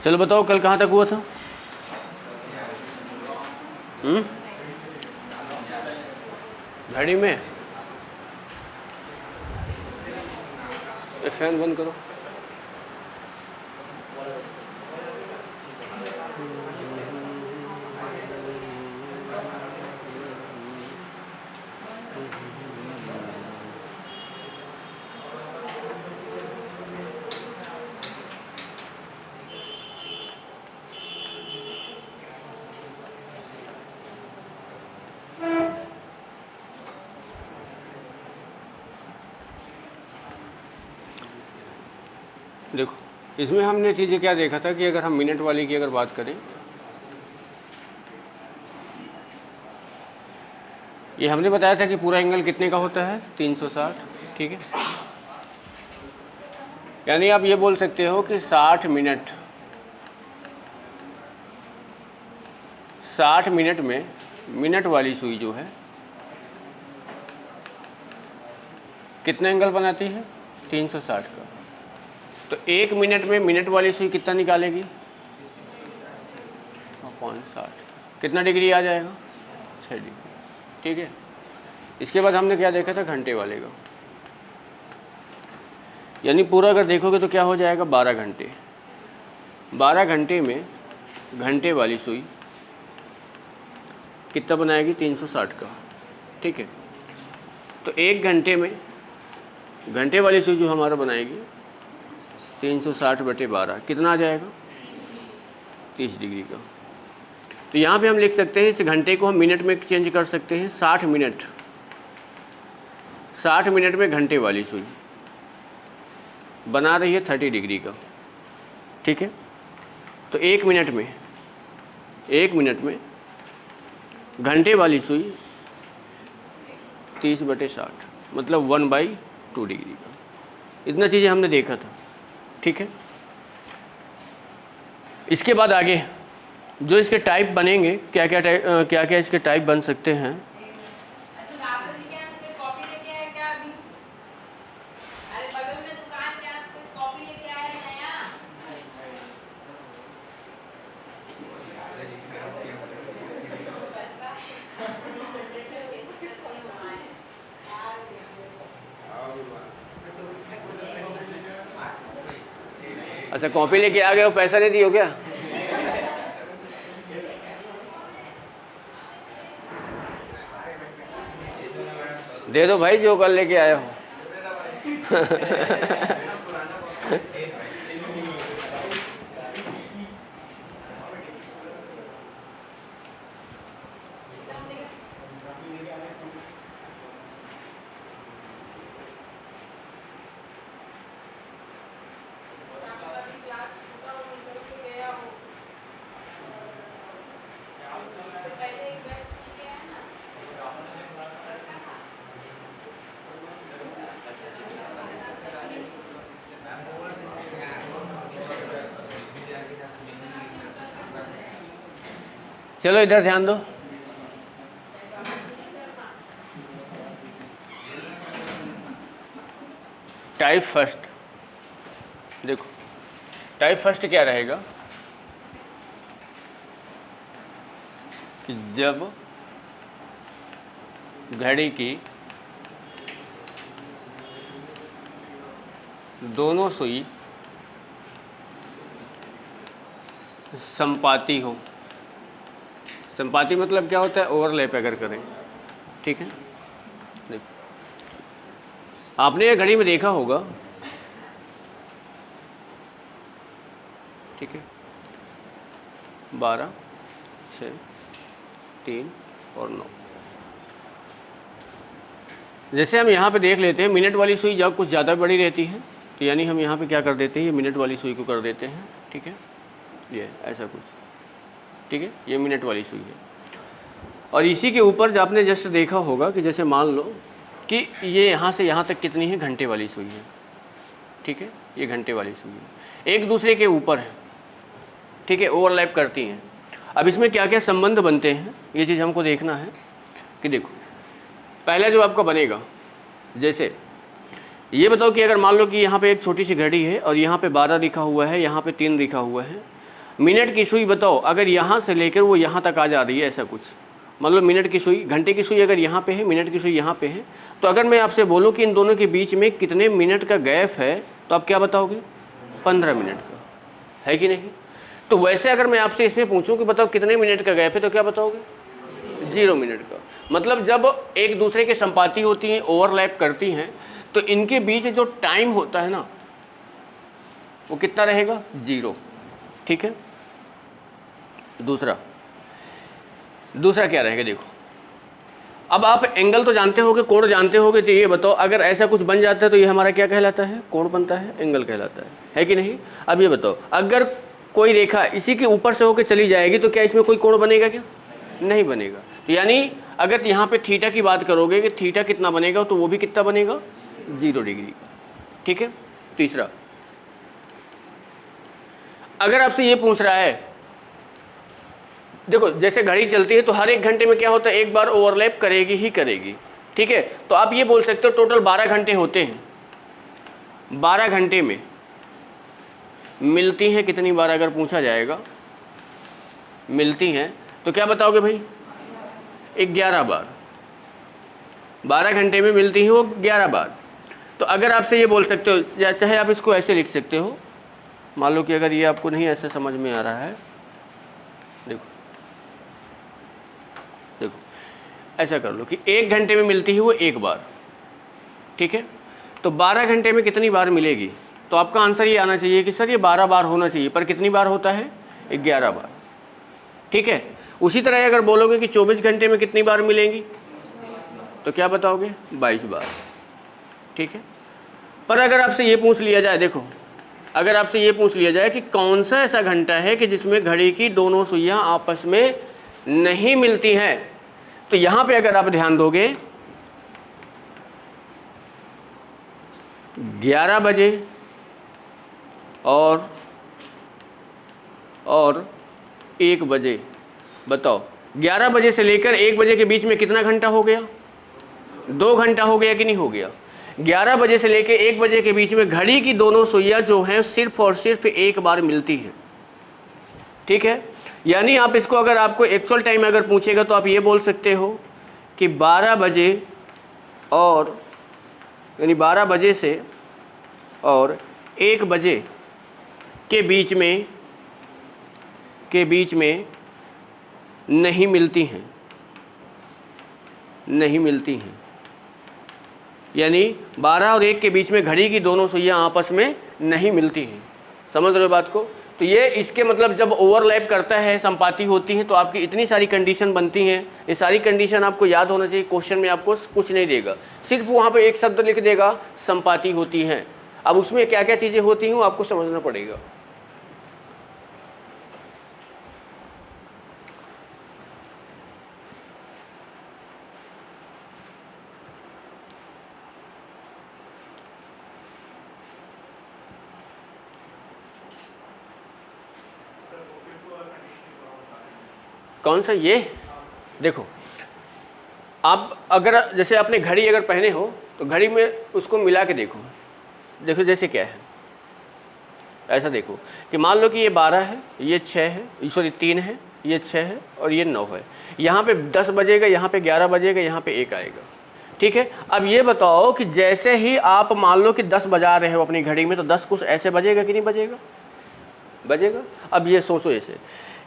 चलो बताओ कल कहाँ तक हुआ था? घड़ी में? फैन बंद करो। देखो इसमें हमने चीज़ें क्या देखा था कि अगर हम मिनट वाली की अगर बात करें, ये हमने बताया था कि पूरा एंगल कितने का होता है? 360। ठीक है, यानी आप ये बोल सकते हो कि 60 मिनट में मिनट वाली सुई जो है कितना एंगल बनाती है? 360 का। तो 1 मिनट में मिनट वाली सुई कितना निकालेगी? 60। कितना डिग्री आ जाएगा? 6 डिग्री। ठीक है, इसके बाद हमने क्या देखा था? घंटे वाले का, यानी पूरा अगर देखोगे तो क्या हो जाएगा? 12 घंटे। 12 घंटे में घंटे वाली सुई कितना बनाएगी? 360 का। ठीक है, तो 1 घंटे में घंटे वाली सुई जो हमारा बनाएगी 360/12 कितना आ जाएगा? 30 डिग्री का। तो यहाँ पे हम लिख सकते हैं इस घंटे को हम मिनट में चेंज कर सकते हैं। 60 मिनट में घंटे वाली सुई बना रही है 30 डिग्री का। ठीक है, तो 1 मिनट में घंटे वाली सुई 30/60 मतलब 1/2 डिग्री का। इतना चीज़ें हमने देखा था। ठीक है, इसके बाद आगे जो इसके टाइप बनेंगे, क्या क्या इसके टाइप बन सकते हैं? अच्छा, कॉपी लेके आ गए हो, पैसा नहीं दियो क्या? दे दो भाई जो कल लेके आए हो। चलो इधर ध्यान दो। टाइप फर्स्ट, देखो टाइप फर्स्ट क्या रहेगा कि जब घड़ी की दोनों सुई संपाती हो। संपाती मतलब क्या होता है? ओवरलैप अगर करें। ठीक है, देखो आपने ये घड़ी में देखा होगा। ठीक है, 12, 6, 3 और 9। जैसे हम यहाँ पे देख लेते हैं, मिनट वाली सुई जब कुछ ज़्यादा बड़ी रहती है तो यानी हम यहाँ पे क्या कर देते हैं? ये मिनट वाली सुई को कर देते हैं। ठीक है, ये ऐसा कुछ। ठीक है, ये मिनट वाली सुई है। और इसी के ऊपर जो आपने जैसे देखा होगा कि जैसे मान लो कि ये यहाँ से यहाँ तक कितनी है? घंटे वाली सुई है। ठीक है, ये घंटे वाली सुई है, एक दूसरे के ऊपर है। ठीक है, ओवरलैप करती हैं। अब इसमें क्या क्या संबंध बनते हैं ये चीज़ हमको देखना है। कि देखो पहला जो आपका बनेगा, जैसे ये बताओ कि अगर मान लो कि यहाँ पे एक छोटी सी घड़ी है और यहाँ पे 12 लिखा हुआ है, यहाँ पे 3 लिखा हुआ है, मिनट की सुई बताओ अगर यहाँ से लेकर वो यहाँ तक आ जा रही है, ऐसा कुछ मतलब मिनट की सुई, घंटे की सुई अगर यहाँ पे है, मिनट की सुई यहाँ पे है, तो अगर मैं आपसे बोलूँ कि इन दोनों के बीच में कितने मिनट का गैप है तो आप क्या बताओगे? 15 मिनट का, है कि नहीं? तो वैसे अगर मैं आपसे इसमें पूछूं कि बताओ कितने मिनट का गैप है तो क्या बताओगे? 0 मिनट का। मतलब जब एक दूसरे के संपाती होती हैं, ओवरलैप करती हैं, तो इनके बीच जो टाइम होता है ना वो कितना रहेगा? 0। ठीक है। दूसरा क्या रहेगा? देखो अब आप एंगल तो जानते होगे, कोण जानते होगे, तो ये बताओ अगर ऐसा कुछ बन जाता है तो ये हमारा क्या कहलाता है? कोण बनता है, एंगल कहलाता है कि नहीं? अब ये बताओ अगर कोई रेखा इसी के ऊपर से होकर चली जाएगी तो क्या इसमें कोई कोण बनेगा? क्या नहीं बनेगा। तो यानी अगर यहाँ पे थीटा की बात करोगे कि थीटा कितना बनेगा तो वो भी कितना बनेगा? 0 डिग्री का। ठीक है। तीसरा, अगर आपसे ये पूछ रहा है, देखो जैसे घड़ी चलती है तो हर 1 घंटे में क्या होता है? एक बार ओवरलैप करेगी ही करेगी। ठीक है। तो आप ये बोल सकते हो टोटल 12 घंटे होते हैं, 12 घंटे में मिलती हैं कितनी बार? अगर पूछा जाएगा मिलती हैं तो क्या बताओगे भाई? 11 बार। 12 घंटे में मिलती हैं वो 11 बार। तो अगर आपसे ये बोल सकते हो, चाहे आप इसको ऐसे लिख सकते हो, मान लो कि अगर ये आपको नहीं ऐसे समझ में आ रहा है, देखो ऐसा कर लो कि 1 घंटे में मिलती है वो 1 बार। ठीक है। तो 12 घंटे में कितनी बार मिलेगी? तो आपका आंसर ये आना चाहिए कि सर ये 12 बार होना चाहिए, पर कितनी बार होता है? 11 बार। ठीक है। उसी तरह अगर बोलोगे कि 24 घंटे में कितनी बार मिलेंगी तो क्या बताओगे? 22 बार। ठीक है। पर अगर आपसे ये पूछ लिया जाए, देखो अगर आपसे ये पूछ लिया जाए कि कौन सा ऐसा घंटा है कि जिसमें घड़ी की दोनों सुइयां आपस में नहीं मिलती हैं, तो यहां पे अगर आप ध्यान दोगे 11 बजे और 1 बजे, बताओ 11 बजे से लेकर 1 बजे के बीच में कितना घंटा हो गया? 2 घंटा हो गया कि नहीं हो गया? 11 बजे से लेकर 1 बजे के बीच में घड़ी की दोनों सुइयां जो हैं सिर्फ और सिर्फ 1 बार मिलती हैं। ठीक है। यानी आप इसको अगर आपको एक्चुअल टाइम अगर पूछेगा तो आप ये बोल सकते हो कि 12 बजे और यानी 12 बजे से और 1 बजे के बीच में नहीं मिलती हैं, नहीं मिलती हैं। यानी 12 और 1 के बीच में घड़ी की दोनों सुइयां आपस में नहीं मिलती हैं। समझ रहे हो बात को? तो ये इसके मतलब जब ओवरलैप करता है, संपाती होती है, तो आपकी इतनी सारी कंडीशन बनती हैं। ये सारी कंडीशन आपको याद होना चाहिए। क्वेश्चन में आपको कुछ नहीं देगा, सिर्फ वहाँ पे एक शब्द लिख देगा, संपाती होती हैं। अब उसमें क्या क्या चीज़ें होती हैं आपको समझना पड़ेगा। कौन सा? ये देखो आप अगर जैसे आपने घड़ी अगर पहने हो तो घड़ी में उसको मिला के देखो, देखो जैसे क्या है, ऐसा देखो कि मान लो कि ये 12 है, ये 6 है, सॉरी 3 है, ये 6 है और ये 9 है। यहाँ पे 10 बजेगा, यहाँ पे 11 बजेगा, यहाँ पे 1 आएगा। ठीक है। अब ये बताओ कि जैसे ही आप मान लो कि 10 बजा रहे हो अपनी घड़ी में, तो 10 कुछ ऐसे बजेगा कि नहीं बजेगा? बजेगा। अब ये सोचो ऐसे,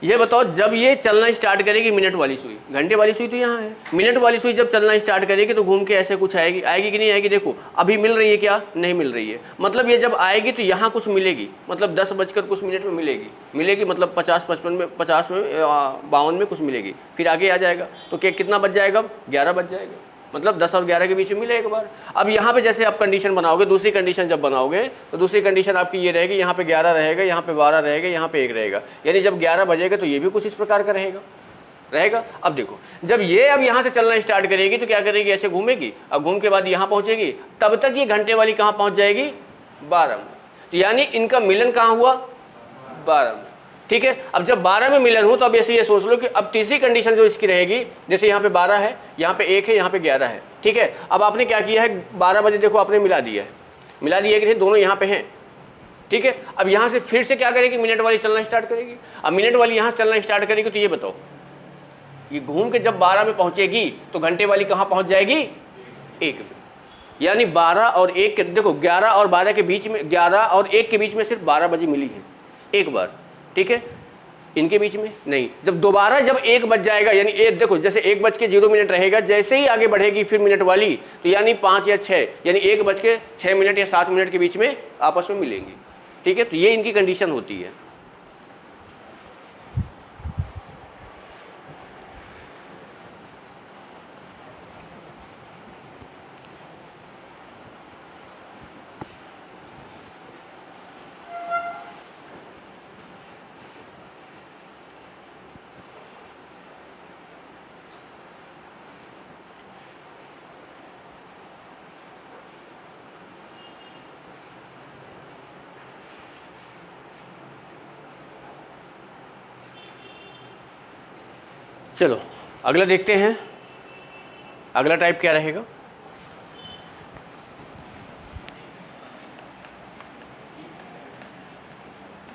ये बताओ जब ये चलना स्टार्ट करेगी मिनट वाली सुई, घंटे वाली सुई तो यहाँ है, मिनट वाली सुई जब चलना स्टार्ट करेगी तो घूम के ऐसे कुछ आएगी, आएगी कि नहीं आएगी? देखो अभी मिल रही है क्या? नहीं मिल रही है। मतलब ये जब आएगी तो यहाँ कुछ मिलेगी, मतलब 10 बजकर कुछ मिनट में मिलेगी, मतलब 50 55 में 50 में 52 में कुछ मिलेगी, फिर आगे आ जाएगा। तो क्या कितना बज जाएगा? 11 बज जाएगा। मतलब 10 और 11 के बीच में मिले एक बार। अब यहाँ पे जैसे आप कंडीशन बनाओगे, दूसरी कंडीशन जब बनाओगे तो दूसरी कंडीशन आपकी ये रहेगी, यहाँ पे 11 रहेगा, यहाँ पे 12 रहेगा, यहाँ पे 1 रहेगा। यानी जब 11 बजेगा तो ये भी कुछ इस प्रकार का रहेगा। अब देखो जब ये अब यहाँ से चलना स्टार्ट करेगी तो क्या करेगी? ऐसे घूमेगी। अब घूम के बाद यहाँ पहुँचेगी, तब तक ये घंटे वाली कहाँ पहुँच जाएगी? 12 में। तो यानी इनका मिलन कहाँ हुआ? 12 में। ठीक है। अब जब 12 में मिलन हो तो अब ऐसे ये सोच लो कि अब तीसरी कंडीशन जो इसकी रहेगी, जैसे यहाँ पे 12 है, यहाँ पे 1 है, यहाँ पे 11 है। ठीक है। अब आपने क्या किया है? 12 बजे देखो आपने मिला दिया है कि नहीं? दोनों यहाँ पे हैं, ठीक है। अब यहाँ से फिर से क्या करेगी, मिनट वाली चलना स्टार्ट करेगी। अब मिनट वाली यहाँ से चलना स्टार्ट करेगी तो ये बताओ, ये घूम के जब 12 में पहुंचेगी तो घंटे वाली कहाँ पहुंच जाएगी, 1 में। यानी 12 और 1 के, देखो 11 और 12 के बीच में, 11 और 1 के बीच में सिर्फ 12 बजे मिली है एक बार, ठीक है, इनके बीच में नहीं। जब दोबारा जब 1 बज जाएगा, यानी देखो जैसे 1:0 रहेगा, जैसे ही आगे बढ़ेगी फिर मिनट वाली, तो यानी 5 या 6, यानी 1:06 या 7 मिनट के बीच में आपस में मिलेंगी, ठीक है। तो ये इनकी कंडीशन होती है। चलो अगला देखते हैं, अगला टाइप क्या रहेगा।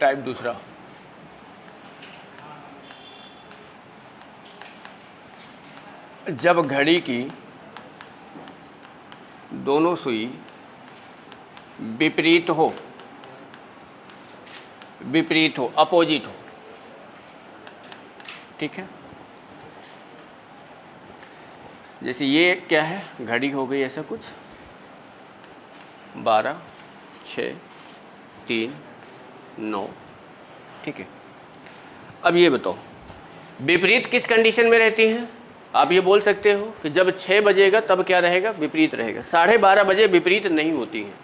टाइप दूसरा, जब घड़ी की दोनों सुई विपरीत हो, अपोजिट हो, ठीक है। जैसे ये क्या है, घड़ी हो गई ऐसा कुछ 12, 6, 3, 9, ठीक है। अब ये बताओ विपरीत किस कंडीशन में रहती हैं। आप ये बोल सकते हो कि जब 6 बजेगा तब क्या रहेगा, विपरीत रहेगा। 12:30 बजे विपरीत नहीं होती हैं।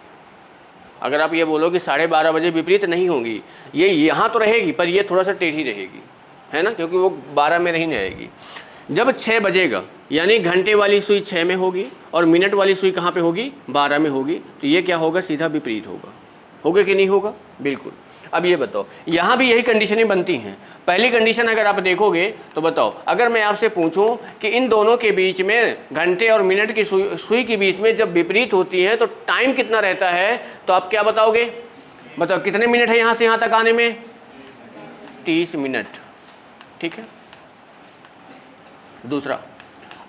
अगर आप ये बोलो कि 12:30 बजे विपरीत नहीं होंगी, ये यहाँ तो रहेगी पर ये थोड़ा सा टेढ़ी रहेगी, है ना, क्योंकि वो 12 में नहीं रहेगी। जब 6 बजेगा यानी घंटे वाली सुई 6 में होगी और मिनट वाली सुई कहाँ पे होगी, 12 में होगी, तो ये क्या होगा, सीधा विपरीत होगा कि नहीं होगा, बिल्कुल। अब ये बताओ, यहाँ भी यही कंडीशनें बनती हैं। पहली कंडीशन अगर आप देखोगे तो बताओ, अगर मैं आपसे पूछूं कि इन दोनों के बीच में, घंटे और मिनट की सुई के बीच में जब विपरीत होती है तो टाइम कितना रहता है, तो आप क्या बताओगे, बताओ कितने मिनट है यहाँ से यहाँ तक आने में, 30 मिनट, ठीक है। दूसरा,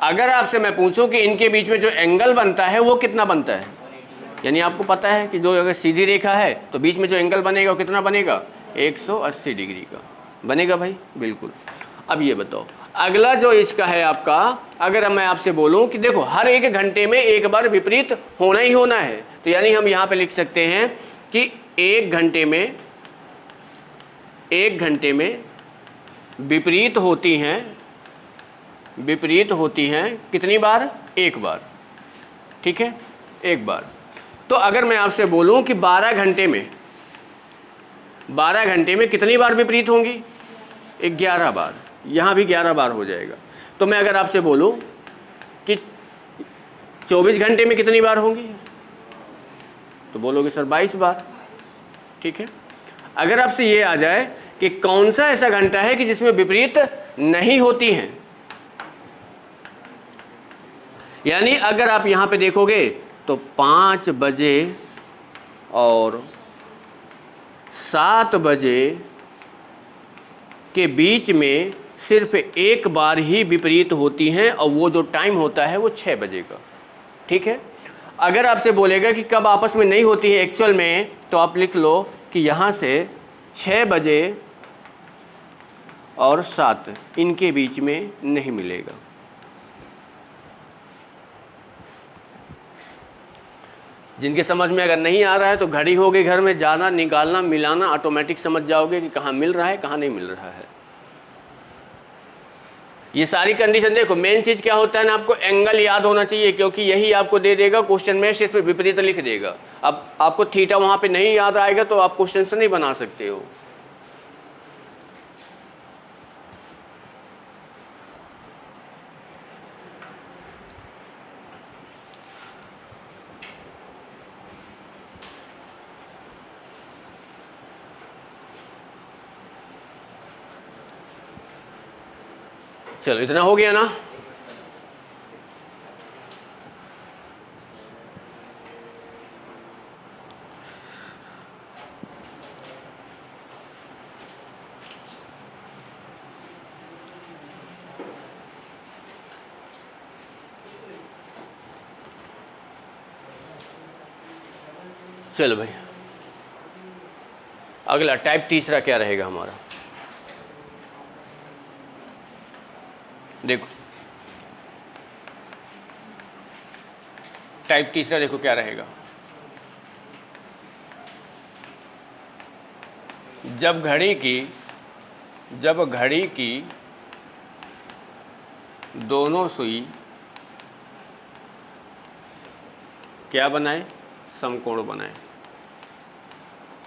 अगर आपसे मैं पूछूं कि इनके बीच में जो एंगल बनता है वो कितना बनता है, यानी आपको पता है कि जो अगर सीधी रेखा है तो बीच में जो एंगल बनेगा वो कितना बनेगा, 180 डिग्री का बनेगा भाई, बिल्कुल। अब ये बताओ, अगला जो इसका है आपका, अगर मैं आपसे बोलूं कि देखो हर 1 घंटे में एक बार विपरीत होना ही होना है, तो यानी हम यहाँ पे लिख सकते हैं कि 1 घंटे में विपरीत होती हैं कितनी बार, 1 बार, ठीक है, 1 बार। तो अगर मैं आपसे बोलूं कि 12 घंटे में कितनी बार विपरीत होंगी, 11 बार, यहाँ भी 11 बार हो जाएगा। तो मैं अगर आपसे बोलूं कि 24 घंटे में कितनी बार होंगी, तो बोलोगे सर 22 बार, ठीक है। अगर आपसे ये आ जाए कि कौन सा ऐसा घंटा है कि जिसमें विपरीत नहीं होती हैं, यानी अगर आप यहाँ पे देखोगे तो 5 बजे और 7 बजे के बीच में सिर्फ 1 बार ही विपरीत होती हैं और वो जो टाइम होता है वो 6 बजे का, ठीक है। अगर आपसे बोलेगा कि कब आपस में नहीं होती है एक्चुअल में, तो आप लिख लो कि यहाँ से 6 बजे और 7 इनके बीच में नहीं मिलेगा। जिनके समझ में अगर नहीं आ रहा है तो घड़ी हो गई घर में, जाना निकालना मिलाना ऑटोमेटिक समझ जाओगे कि कहाँ मिल रहा है कहाँ नहीं मिल रहा है। ये सारी कंडीशन देखो, मेन चीज़ क्या होता है ना, आपको एंगल याद होना चाहिए, क्योंकि यही आपको दे देगा क्वेश्चन में, सिर्फ विपरीत लिख देगा। अब आपको थीटा वहाँ पे नहीं याद आएगा तो आप क्वेश्चन से नहीं बना सकते हो। चलो इतना हो गया ना। चलो भाई, अगला टाइप तीसरा क्या रहेगा हमारा, देखो टाइप तीसरा देखो क्या रहेगा। जब घड़ी की दोनों सुई क्या बनाए, समकोण बनाए।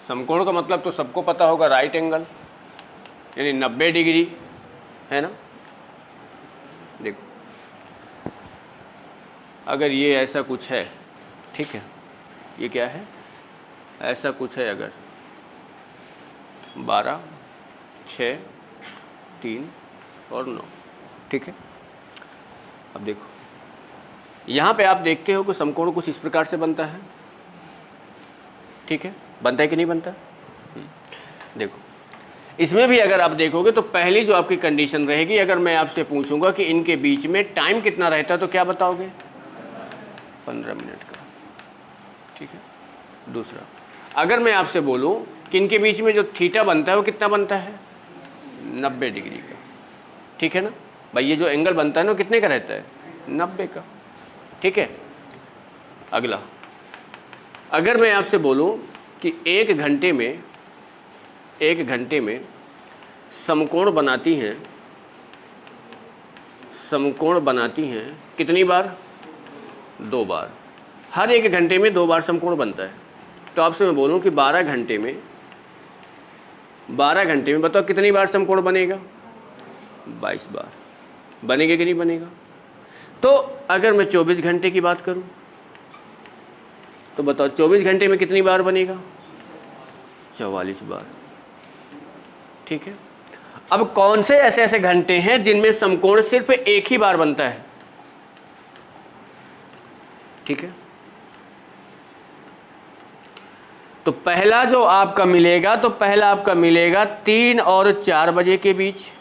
समकोण का मतलब तो सबको पता होगा, राइट एंगल, यानी 90 डिग्री, है ना। देखो अगर ये ऐसा कुछ है, ठीक है, ये क्या है, ऐसा कुछ है, अगर 12, 6, 3 और 9, ठीक है। अब देखो यहाँ पे आप देखते हो कि समकोण कुछ इस प्रकार से बनता है, ठीक है, बनता है कि नहीं बनता। देखो इसमें भी अगर आप देखोगे तो पहली जो आपकी कंडीशन रहेगी, अगर मैं आपसे पूछूंगा कि इनके बीच में टाइम कितना रहता है तो क्या बताओगे, 15 मिनट का, ठीक है। दूसरा, अगर मैं आपसे बोलूं कि इनके बीच में जो थीटा बनता है वो कितना बनता है, 90 डिग्री का, ठीक है ना भाई। ये जो एंगल बनता है ना कितने का रहता है, 90 का, ठीक है। अगला, अगर मैं आपसे बोलूं कि एक घंटे में समकोण बनाती हैं कितनी बार, 2 बार। हर एक घंटे में 2 बार समकोण बनता है। तो आपसे मैं बोलूं कि 12 घंटे में बताओ कितनी बार समकोण बनेगा, 22 बार। बनेगा कि नहीं बनेगा। तो अगर मैं 24 घंटे की बात करूं तो बताओ 24 घंटे में कितनी बार बनेगा, 44 बार, ठीक है। अब कौन से ऐसे घंटे हैं जिनमें समकोण सिर्फ एक ही बार बनता है, ठीक है। तो पहला जो आपका मिलेगा, 3 और 4 बजे के बीच।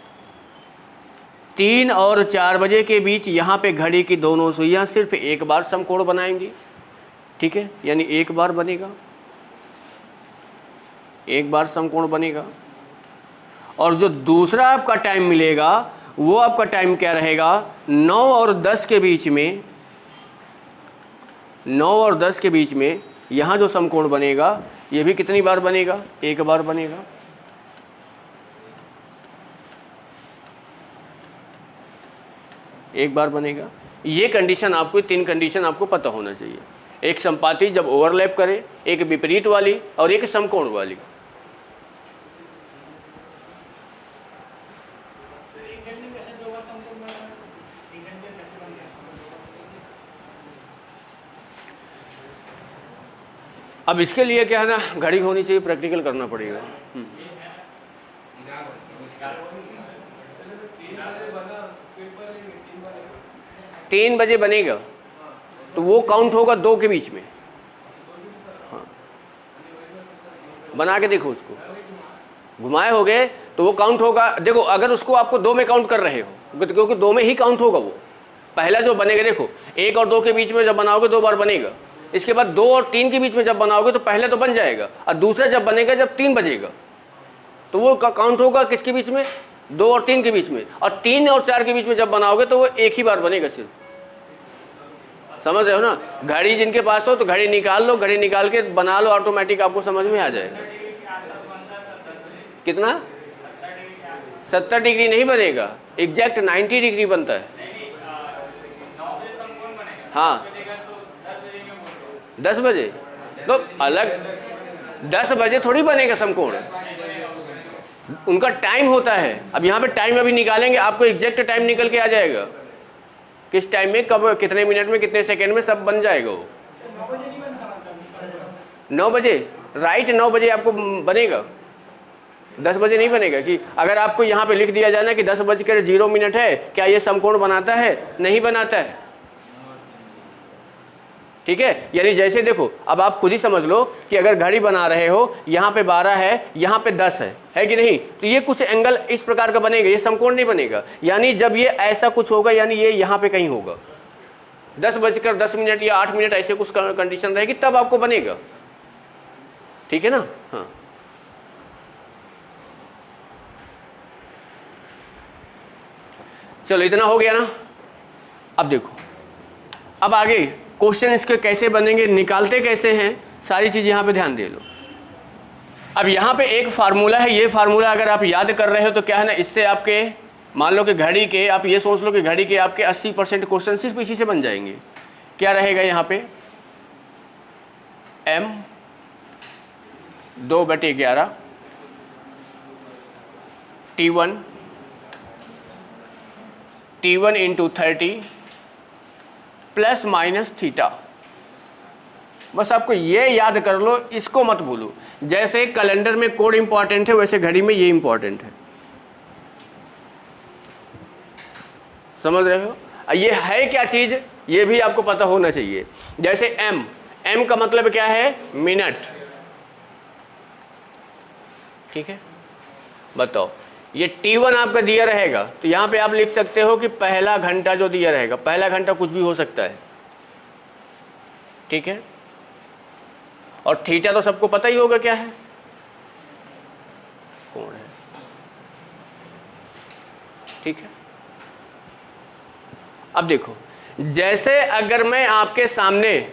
3 और 4 बजे के बीच यहाँ पे घड़ी की दोनों सुइयां सिर्फ एक बार समकोण बनाएंगी, ठीक है, यानी एक बार बनेगा, एक बार समकोण बनेगा। और जो दूसरा आपका टाइम मिलेगा वो आपका टाइम क्या रहेगा, 9 और 10 के बीच में, 9 और 10 के बीच में यहाँ जो समकोण बनेगा ये भी कितनी बार बनेगा, एक बार बनेगा। एक बार बनेगा। ये कंडीशन आपको, 3 कंडीशन आपको पता होना चाहिए। एक संपाती जब ओवरलैप करे, एक विपरीत वाली और एक समकोण वाली। अब इसके लिए क्या है ना, घड़ी होनी चाहिए, प्रैक्टिकल करना पड़ेगा। 3 बजे बनेगा तो वो काउंट होगा 2 के बीच में। हाँ, बना के देखो, उसको घुमाए होगे तो वो काउंट होगा। देखो अगर उसको आपको 2 में काउंट कर रहे हो, क्योंकि 2 में ही काउंट होगा वो। पहला जो बनेगा, देखो 1 और 2 के बीच में जब बनाओगे 2 बार बनेगा। इसके बाद 2 और 3 के बीच में जब बनाओगे तो पहले तो बन जाएगा, और दूसरा जब बनेगा जब 3 बजेगा तो वो काउंट होगा किसके बीच में, 2 और 3 के बीच में। और 3 और 4 के बीच में जब बनाओगे तो वो एक ही बार बनेगा सिर्फ। समझ रहे हो ना। घड़ी जिनके पास हो तो घड़ी निकाल लो, घड़ी निकाल के बना लो, ऑटोमेटिक आपको समझ में आ जाएगा। कितना, 70 डिग्री नहीं बनेगा, एग्जैक्ट 90 डिग्री बनता है। हाँ 10 बजे तो अलग, 10 बजे थोड़ी बनेगा समकोण, उनका टाइम होता है। अब यहाँ पे टाइम अभी निकालेंगे, आपको एग्जैक्ट टाइम निकल के आ जाएगा, किस टाइम में, कब, कितने मिनट में, कितने सेकंड में, सब बन जाएगा वो। 9 बजे, राइट 9 बजे आपको बनेगा, 10 बजे नहीं बनेगा। कि अगर आपको यहाँ पे लिख दिया जाए ना कि 10:0 है, क्या ये समकोण बनाता है, नहीं बनाता है, ठीक है। यानी जैसे देखो, अब आप खुद ही समझ लो कि अगर घड़ी बना रहे हो, यहाँ पे 12 है, यहाँ पे 10 है कि नहीं, तो ये कुछ एंगल इस प्रकार का बनेगा, ये समकोण नहीं बनेगा। यानी जब ये ऐसा कुछ होगा, यानी ये यहाँ पे कहीं होगा, 10:10 या 8 मिनट ऐसे कुछ कंडीशन रहेगी तब आपको बनेगा। ठीक है ना। हाँ, चलो इतना हो गया ना। अब देखो, अब आगे क्वेश्चन इसके कैसे बनेंगे, निकालते कैसे हैं, सारी चीज़ यहाँ पे ध्यान दे लो। अब यहाँ पे एक फार्मूला है, ये फार्मूला अगर आप याद कर रहे हो तो क्या है ना, इससे आपके मान लो कि घड़ी के, आप ये सोच लो कि घड़ी के आपके 80% क्वेश्चन सिर्फ इसी से बन जाएंगे। क्या रहेगा यहाँ पे, m 2/11 T1 into 30 plus minus theta. बस आपको ये याद कर लो, इसको मत भूलो। जैसे कैलेंडर में कोड इंपॉर्टेंट है, वैसे घड़ी में ये इंपॉर्टेंट है। समझ रहे हो? ये है क्या चीज, ये भी आपको पता होना चाहिए। जैसे m का मतलब क्या है, मिनट। ठीक है, बताओ ये T1 आपका दिया रहेगा तो यहां पे आप लिख सकते हो कि पहला घंटा जो दिया रहेगा, पहला घंटा कुछ भी हो सकता है। ठीक है, और थीटा तो सबको पता ही होगा क्या है, कोण है। ठीक है, अब देखो, जैसे अगर मैं आपके सामने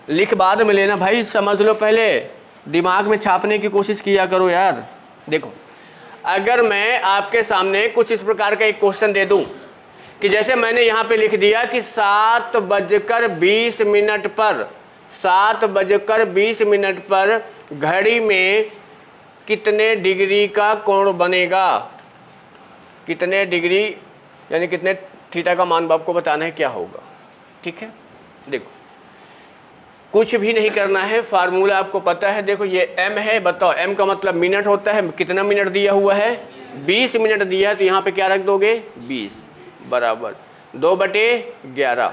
लिख, बाद में लेना भाई, समझ लो, पहले दिमाग में छापने की कोशिश किया करो यार। देखो, अगर मैं आपके सामने कुछ इस प्रकार का एक क्वेश्चन दे दूं कि जैसे मैंने यहां पे लिख दिया कि 7:20 पर 7:20 पर घड़ी में कितने डिग्री का कोण बनेगा, कितने डिग्री यानी कितने थीटा का मान आपको बताना है क्या होगा। ठीक है, देखो कुछ भी नहीं करना है, फार्मूला आपको पता है। देखो ये m है, बताओ m का मतलब मिनट होता है, कितना मिनट दिया हुआ है, 20 मिनट दिया है, तो यहाँ पे क्या रख दोगे, 20 बराबर 2/11।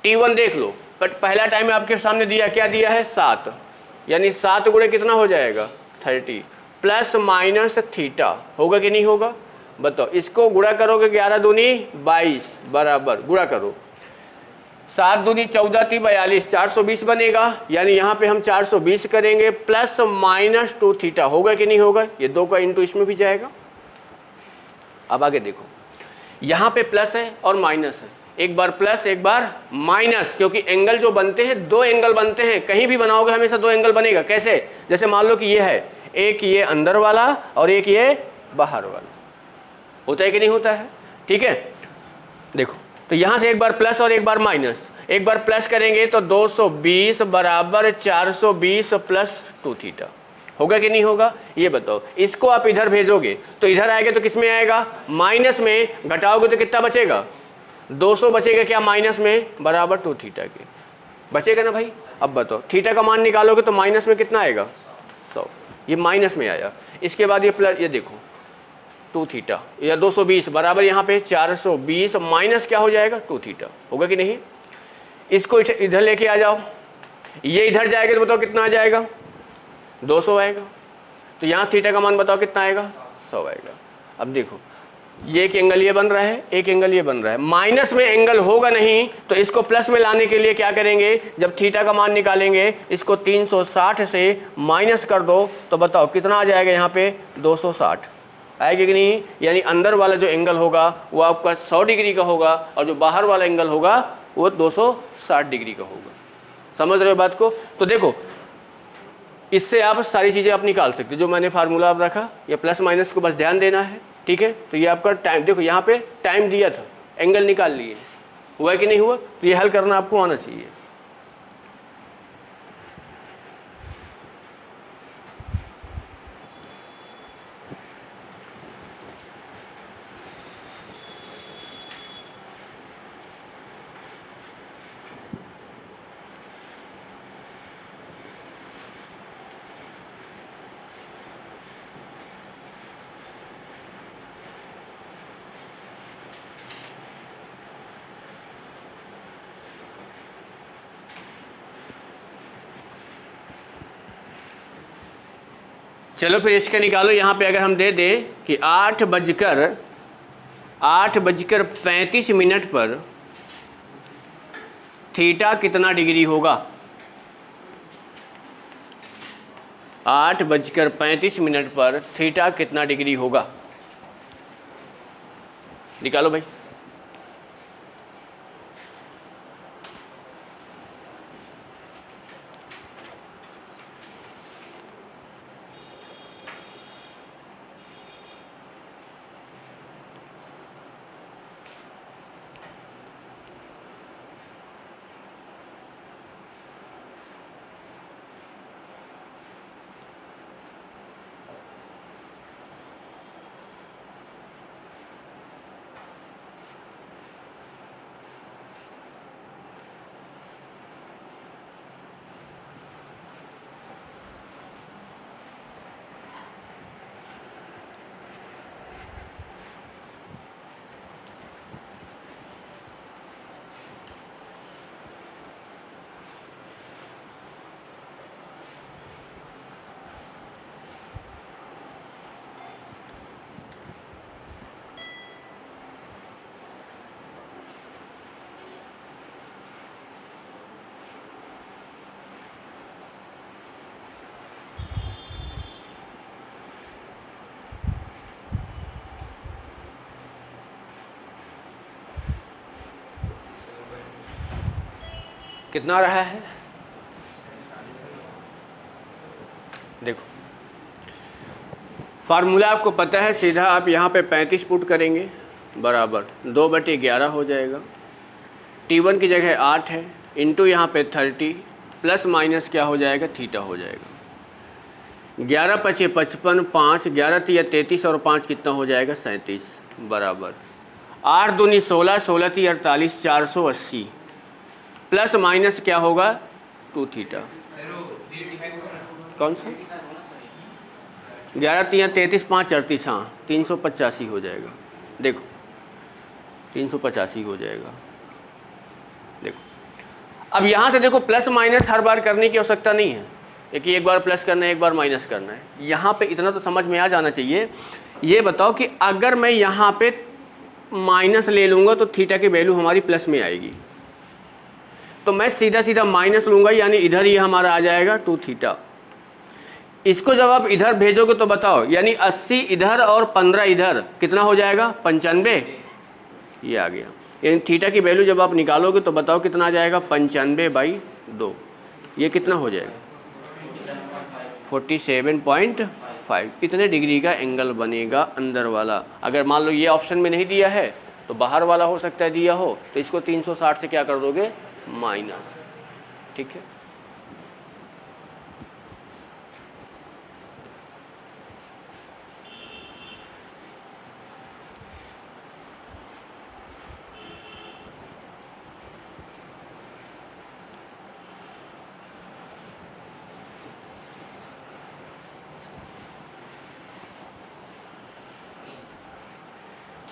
T1 देख लो, बट पहला टाइम आपके सामने दिया, क्या दिया है, 7, यानी 7 गुणे कितना हो जाएगा, 30 प्लस माइनस थीटा। होगा कि नहीं होगा, बताओ। इसको गुणा करोगे, 11 दूनी 22 बराबर, गुणा करो, 7 दूनी 14 × 42 420 बनेगा, यानी यहाँ पे हम 420 करेंगे प्लस माइनस 2 थीटा। होगा कि नहीं होगा, ये 2 का इंटू इसमें भी जाएगा। अब आगे देखो, यहाँ पे प्लस है और माइनस है, एक बार प्लस एक बार माइनस, क्योंकि एंगल जो बनते हैं, 2 एंगल बनते हैं, कहीं भी बनाओगे हमेशा 2 एंगल बनेगा। कैसे, जैसे मान लो कि ये है, एक ये अंदर वाला और एक ये बाहर वाला, होता है कि नहीं होता है। ठीक है, देखो, तो यहाँ से एक बार प्लस और एक बार माइनस, एक बार प्लस करेंगे तो 220 बराबर 420 प्लस 2 थीटा। होगा कि नहीं होगा, ये बताओ। इसको आप इधर भेजोगे तो इधर आएगा तो किस में आएगा, माइनस में। घटाओगे तो कितना बचेगा, 200 बचेगा क्या माइनस में, बराबर 2 थीटा के बचेगा ना भाई। अब बताओ, थीटा का मान निकालोगे तो माइनस में कितना आएगा, 100, ये माइनस में आया। इसके बाद ये प्लस, ये देखो 2 थीटा या 220 बराबर यहाँ पे 420 माइनस क्या हो जाएगा, 2 थीटा। होगा कि नहीं, इसको इधर लेके आ जाओ, ये इधर जाएगा तो बताओ कितना आ जाएगा, 200 आएगा। तो यहाँ थीटा का मान बताओ कितना आएगा, 100 आएगा। अब देखो, ये एक एंगल ये बन रहा है, एक एंगल ये बन रहा है, माइनस में एंगल होगा नहीं, तो इसको प्लस में लाने के लिए क्या करेंगे, जब थीटा का मान निकालेंगे, इसको 360 से माइनस कर दो तो बताओ कितना आ जाएगा, यहाँ पे 260 आएगा कि नहीं। यानी अंदर वाला जो एंगल होगा वो आपका 100 डिग्री का होगा और जो बाहर वाला एंगल होगा वो 260 डिग्री का होगा। समझ रहे हो बात को। तो देखो, इससे आप सारी चीज़ें आप निकाल सकते हो, जो मैंने फार्मूला आप रखा, ये प्लस माइनस को बस ध्यान देना है। ठीक है, तो ये आपका टाइम, देखो यहाँ पे टाइम दिया था, एंगल निकाल लिए, हुआ कि नहीं हुआ, तो ये हल करना आपको आना चाहिए। चलो फिर इसका निकालो। यहाँ पे अगर हम दे दें कि 8:35 पर थीटा कितना डिग्री होगा, 8:35 पर थीटा कितना डिग्री होगा? निकालो भाई। कितना रहा है? देखो फार्मूला आपको पता है, सीधा आप यहाँ पे 35 पुट करेंगे बराबर 2/11 हो जाएगा। T1 की जगह 8 है, इंटू यहाँ पे 30 प्लस माइनस क्या हो जाएगा? थीटा हो जाएगा। 11 × 5 = 55, 5 11 × 3 = 33 और 5 कितना हो जाएगा? 37 बराबर 8 दूनी 16, 16 × 3 = 48, 480 प्लस माइनस क्या होगा? 2 थीटा। कौन सा? 11 × 3 = 33, 5 38, हाँ 385 हो जाएगा। देखो 385 हो जाएगा। देखो अब यहाँ से देखो प्लस माइनस हर बार करने की आवश्यकता नहीं है कि एक बार प्लस करना है एक बार माइनस करना है। यहाँ पे इतना तो समझ में आ जाना चाहिए। ये बताओ कि अगर मैं यहाँ पे माइनस ले लूँगा तो थीटा की वैल्यू हमारी प्लस में आएगी, तो मैं सीधा सीधा माइनस लूँगा, यानी इधर ही हमारा आ जाएगा 2 थीटा। इसको जब आप इधर भेजोगे तो बताओ, यानी 80 इधर और 15 इधर कितना हो जाएगा? 95। ये आ गया। यानी थीटा की वैल्यू जब आप निकालोगे तो बताओ कितना आ जाएगा? 95/2। ये कितना हो जाएगा? 47.5। इतने डिग्री का एंगल बनेगा अंदर वाला। अगर मान लो ये ऑप्शन में नहीं दिया है तो बाहर वाला हो सकता है दिया हो, तो इसको 360 से क्या कर दोगे? माइनस। ठीक है,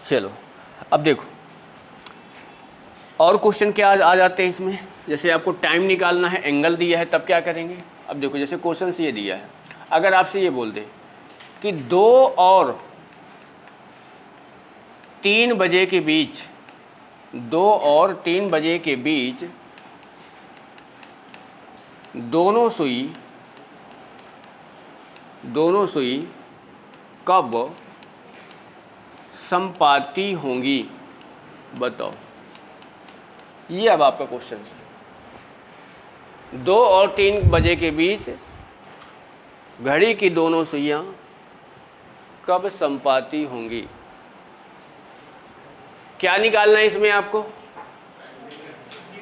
चलो अब देखो और क्वेश्चन क्या आ जाते हैं इसमें। जैसे आपको टाइम निकालना है, एंगल दिया है, तब क्या करेंगे? अब देखो जैसे क्वेश्चन से ये दिया है, अगर आपसे ये बोल दे कि 2 और 3 बजे के बीच, 2 और 3 बजे के बीच दोनों सुई कब संपाती होंगी, बताओ। ये अब आपका क्वेश्चन है। 2 और 3 बजे के बीच घड़ी की दोनों सुइयां कब संपाती होंगी? क्या निकालना है इसमें? आपको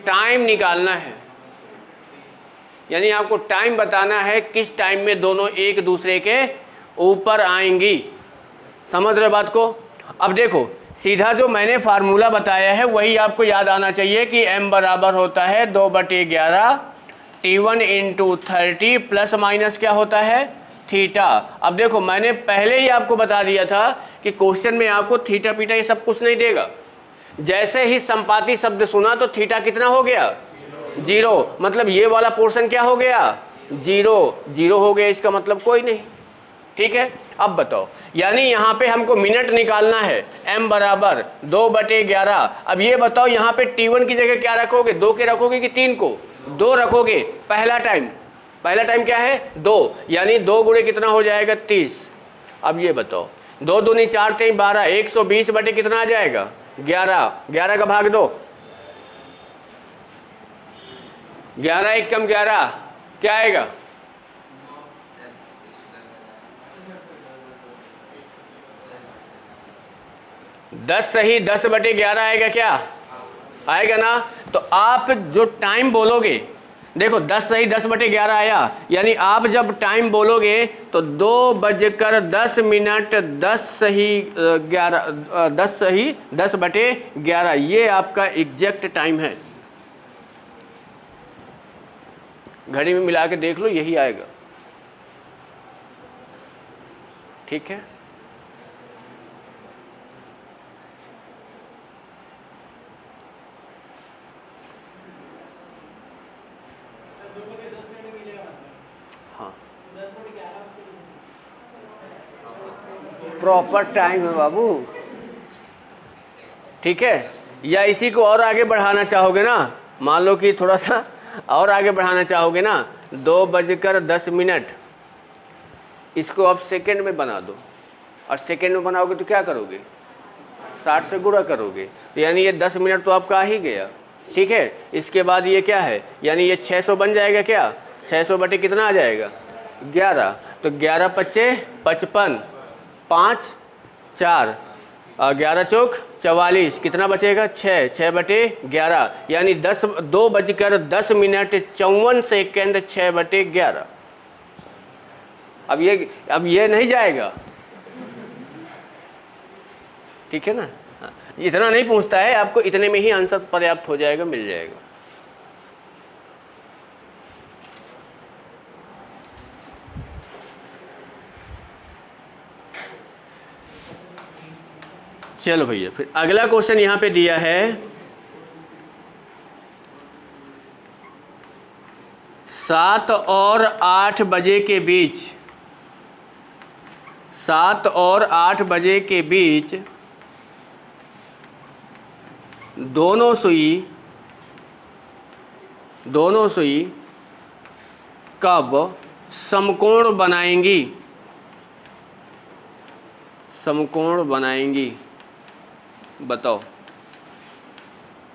टाइम निकालना है, यानी आपको टाइम बताना है किस टाइम में दोनों एक दूसरे के ऊपर आएंगी। समझ रहे बात को? अब देखो सीधा जो मैंने फार्मूला बताया है वही आपको याद आना चाहिए कि m बराबर होता है 2/11 T1 × 30 प्लस माइनस क्या होता है? थीटा। अब देखो मैंने पहले ही आपको बता दिया था कि क्वेश्चन में आपको थीटा पीटा ये सब कुछ नहीं देगा। जैसे ही संपाती शब्द सुना तो थीटा कितना हो गया? 0। मतलब ये वाला पोर्शन क्या हो गया? 0 हो गया, इसका मतलब कोई नहीं। ठीक है, अब बताओ, यानी यहाँ पे हमको मिनट निकालना है, m बराबर 2/11। अब ये बताओ यहाँ पे T1 की जगह क्या रखोगे? 2 के रखोगे कि 3 को? 2 रखोगे पहला टाइम, पहला टाइम क्या है 2, यानी 2 गुणे कितना हो जाएगा 30। अब ये बताओ 2 दूनी 4 3 12, 120 बटे कितना आ जाएगा 11। 11 का भाग दो, 11 एक कम 11 क्या आएगा 10 सही 10 बटे 11 आएगा, क्या आएगा ना। तो आप जो टाइम बोलोगे, देखो 10 सही 10 बटे 11 आया, यानी आप जब टाइम बोलोगे तो 2:10 10 सही 11 10 सही 10 बटे 11, ये आपका एग्जैक्ट टाइम है। घड़ी में मिला के देख लो, यही आएगा, ठीक है। हाँ प्रॉपर टाइम है बाबू, ठीक है। या इसी को और आगे बढ़ाना चाहोगे ना, मान लो कि थोड़ा सा और आगे बढ़ाना चाहोगे ना, 2:10, इसको आप सेकंड में बना दो, और सेकंड में बनाओगे तो क्या करोगे 60 से गुणा करोगे, तो यानी ये 10 मिनट तो आपका आ ही गया, ठीक है। इसके बाद ये क्या है, यानी ये 600 बन जाएगा, क्या 600 बटे कितना आ जाएगा 11, तो 11 पच्चे 55, 5 4 11 चौक 44, कितना बचेगा 6, 6 बटे 11, यानी 2:10 मिनट 54 सेकेंड 6 बटे 11। अब ये नहीं जाएगा, ठीक है ना। हाँ, इतना नहीं पूछता है, आपको इतने में ही आंसर पर्याप्त हो जाएगा, मिल जाएगा। चलो भैया, फिर अगला क्वेश्चन यहां पे दिया है 7 और 8 बजे के बीच, 7 और 8 बजे के बीच दोनों सुई कब समकोण बनाएंगी, समकोण बनाएंगी, बताओ।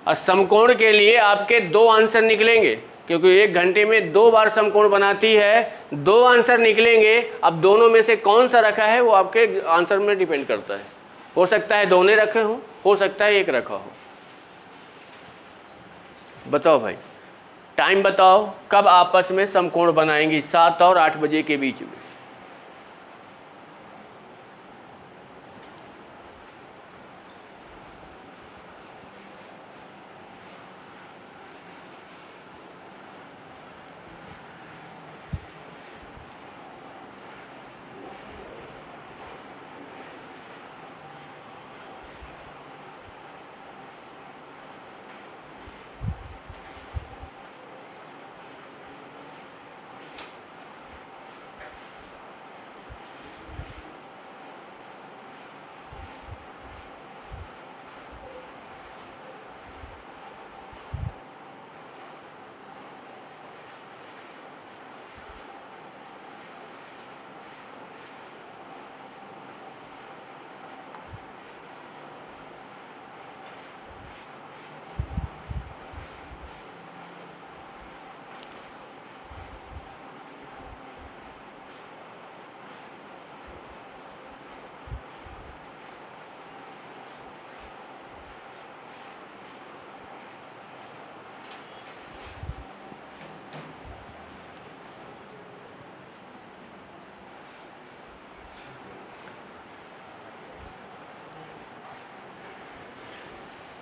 और समकोण के लिए आपके 2 आंसर निकलेंगे, क्योंकि 1 घंटे में 2 बार समकोण बनाती है, 2 आंसर निकलेंगे। अब दोनों में से कौन सा रखा है वो आपके आंसर में डिपेंड करता है। हो सकता है दोनों रखे हो सकता है एक रखा हो। बताओ भाई, टाइम बताओ कब आपस में समकोण बनाएंगी 7 और 8 बजे के बीच में।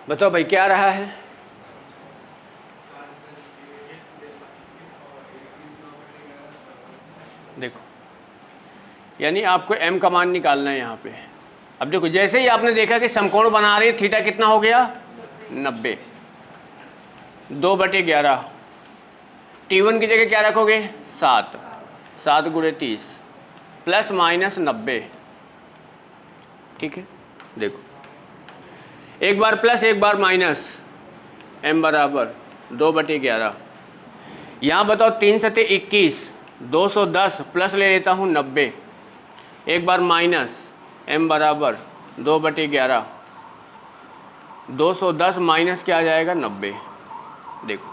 बताओ भाई क्या रहा है। देखो, यानी आपको m का मान निकालना है यहाँ पे। अब देखो, जैसे ही आपने देखा कि समकोण बना रहे, थीटा कितना हो गया 90, 2/11। T1 की जगह क्या रखोगे 7, 7 गुणे 30 प्लस माइनस 90, ठीक है। देखो, एक बार प्लस एक बार माइनस, m बराबर 2/11। यहाँ बताओ 3 सते 21, 210 प्लस ले लेता हूँ 90, एक बार माइनस m बराबर 2/11, 210 माइनस क्या आ जाएगा 90। देखो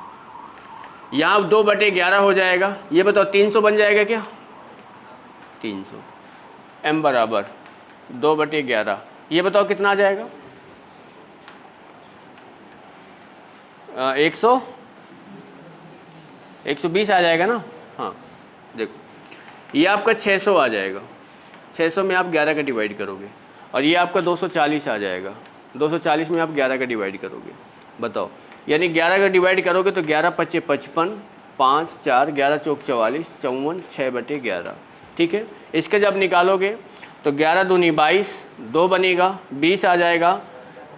यहाँ 2/11 हो जाएगा, ये बताओ 300 बन जाएगा क्या? 300, m बराबर 2/11, ये बताओ कितना आ जाएगा? 120 आ जाएगा ना। हाँ देखो ये आपका 600 आ जाएगा, 600 में आप 11 का डिवाइड करोगे, और ये आपका 240 आ जाएगा, 240 में आप 11 का डिवाइड करोगे। बताओ यानी 11 का डिवाइड करोगे तो 11 × 5 = 55, 5 4 11 चौक 44, 54 6/11। ठीक है, इसके जब निकालोगे तो 11 दूनी 22, 2 बनेगा 20 आ जाएगा,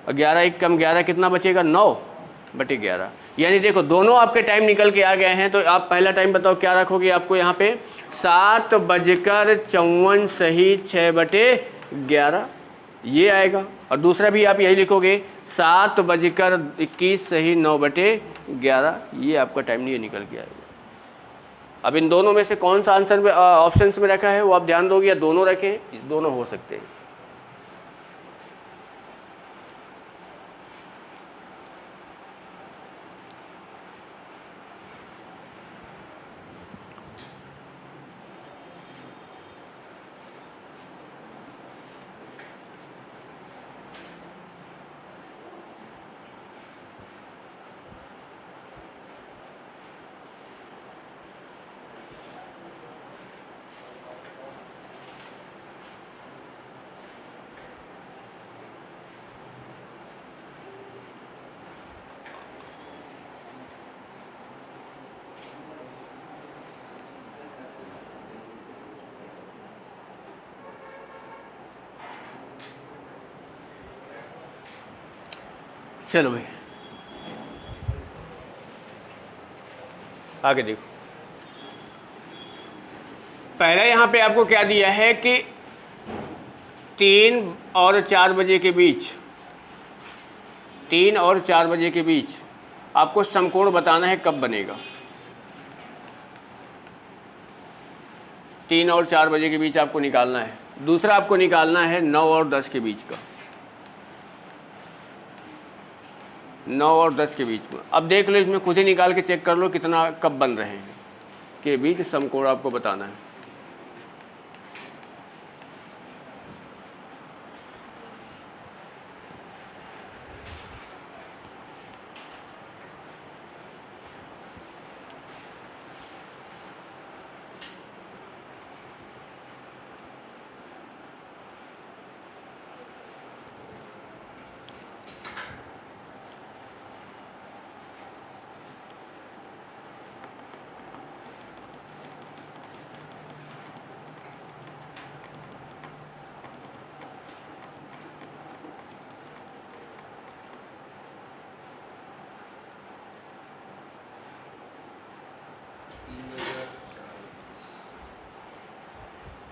और 11 एक कम 11 कितना बचेगा? 9/11। यानी देखो दोनों आपके टाइम निकल के आ गए हैं। तो आप पहला टाइम बताओ क्या रखोगे? आपको यहाँ पे 7:54 सही 6/11 ये आएगा, और दूसरा भी आप यही लिखोगे 7:21 सही 9/11, ये आपका टाइम ये निकल के आएगा। अब इन दोनों में से कौन सा आंसर में ऑप्शंस में रखा है वो आप ध्यान दोगे, या दोनों रखें? दोनों हो सकते हैं। चलो भाई आगे देखो। पहले यहाँ पे आपको क्या दिया है कि 3 और 4 बजे के बीच, 3 और 4 बजे के बीच आपको समकोण बताना है कब बनेगा। 3 और 4 बजे के बीच आपको निकालना है। दूसरा आपको निकालना है 9 और 10 के बीच का, 9 और 10 के बीच में। अब देख लो इसमें खुद ही निकाल के चेक कर लो कितना कब बन रहे हैं के बीच समकोण आपको बताना है।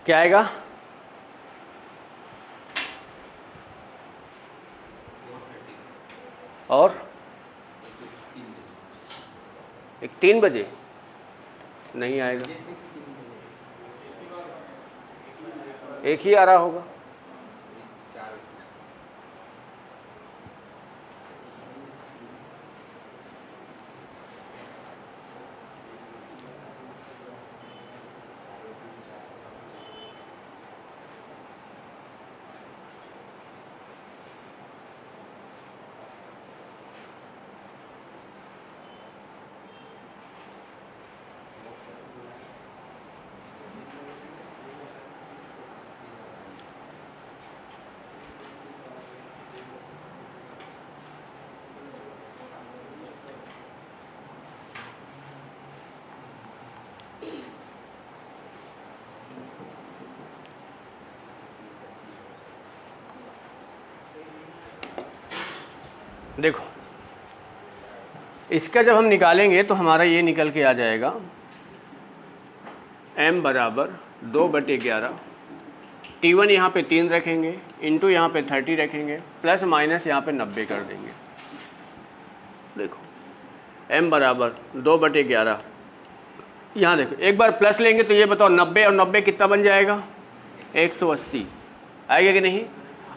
क्या आएगा? और 3 बजे नहीं आएगा, एक ही आ रहा होगा। देखो इसका जब हम निकालेंगे तो हमारा ये निकल के आ जाएगा m बराबर 2/11, T1 यहाँ पे 3 रखेंगे, इंटू यहाँ पे 30 रखेंगे, प्लस माइनस यहाँ पे 90 कर देंगे। देखो m बराबर 2/11 यहाँ देखो एक बार प्लस लेंगे तो ये बताओ 90 और 90 कितना बन जाएगा, 180 आएगा कि नहीं।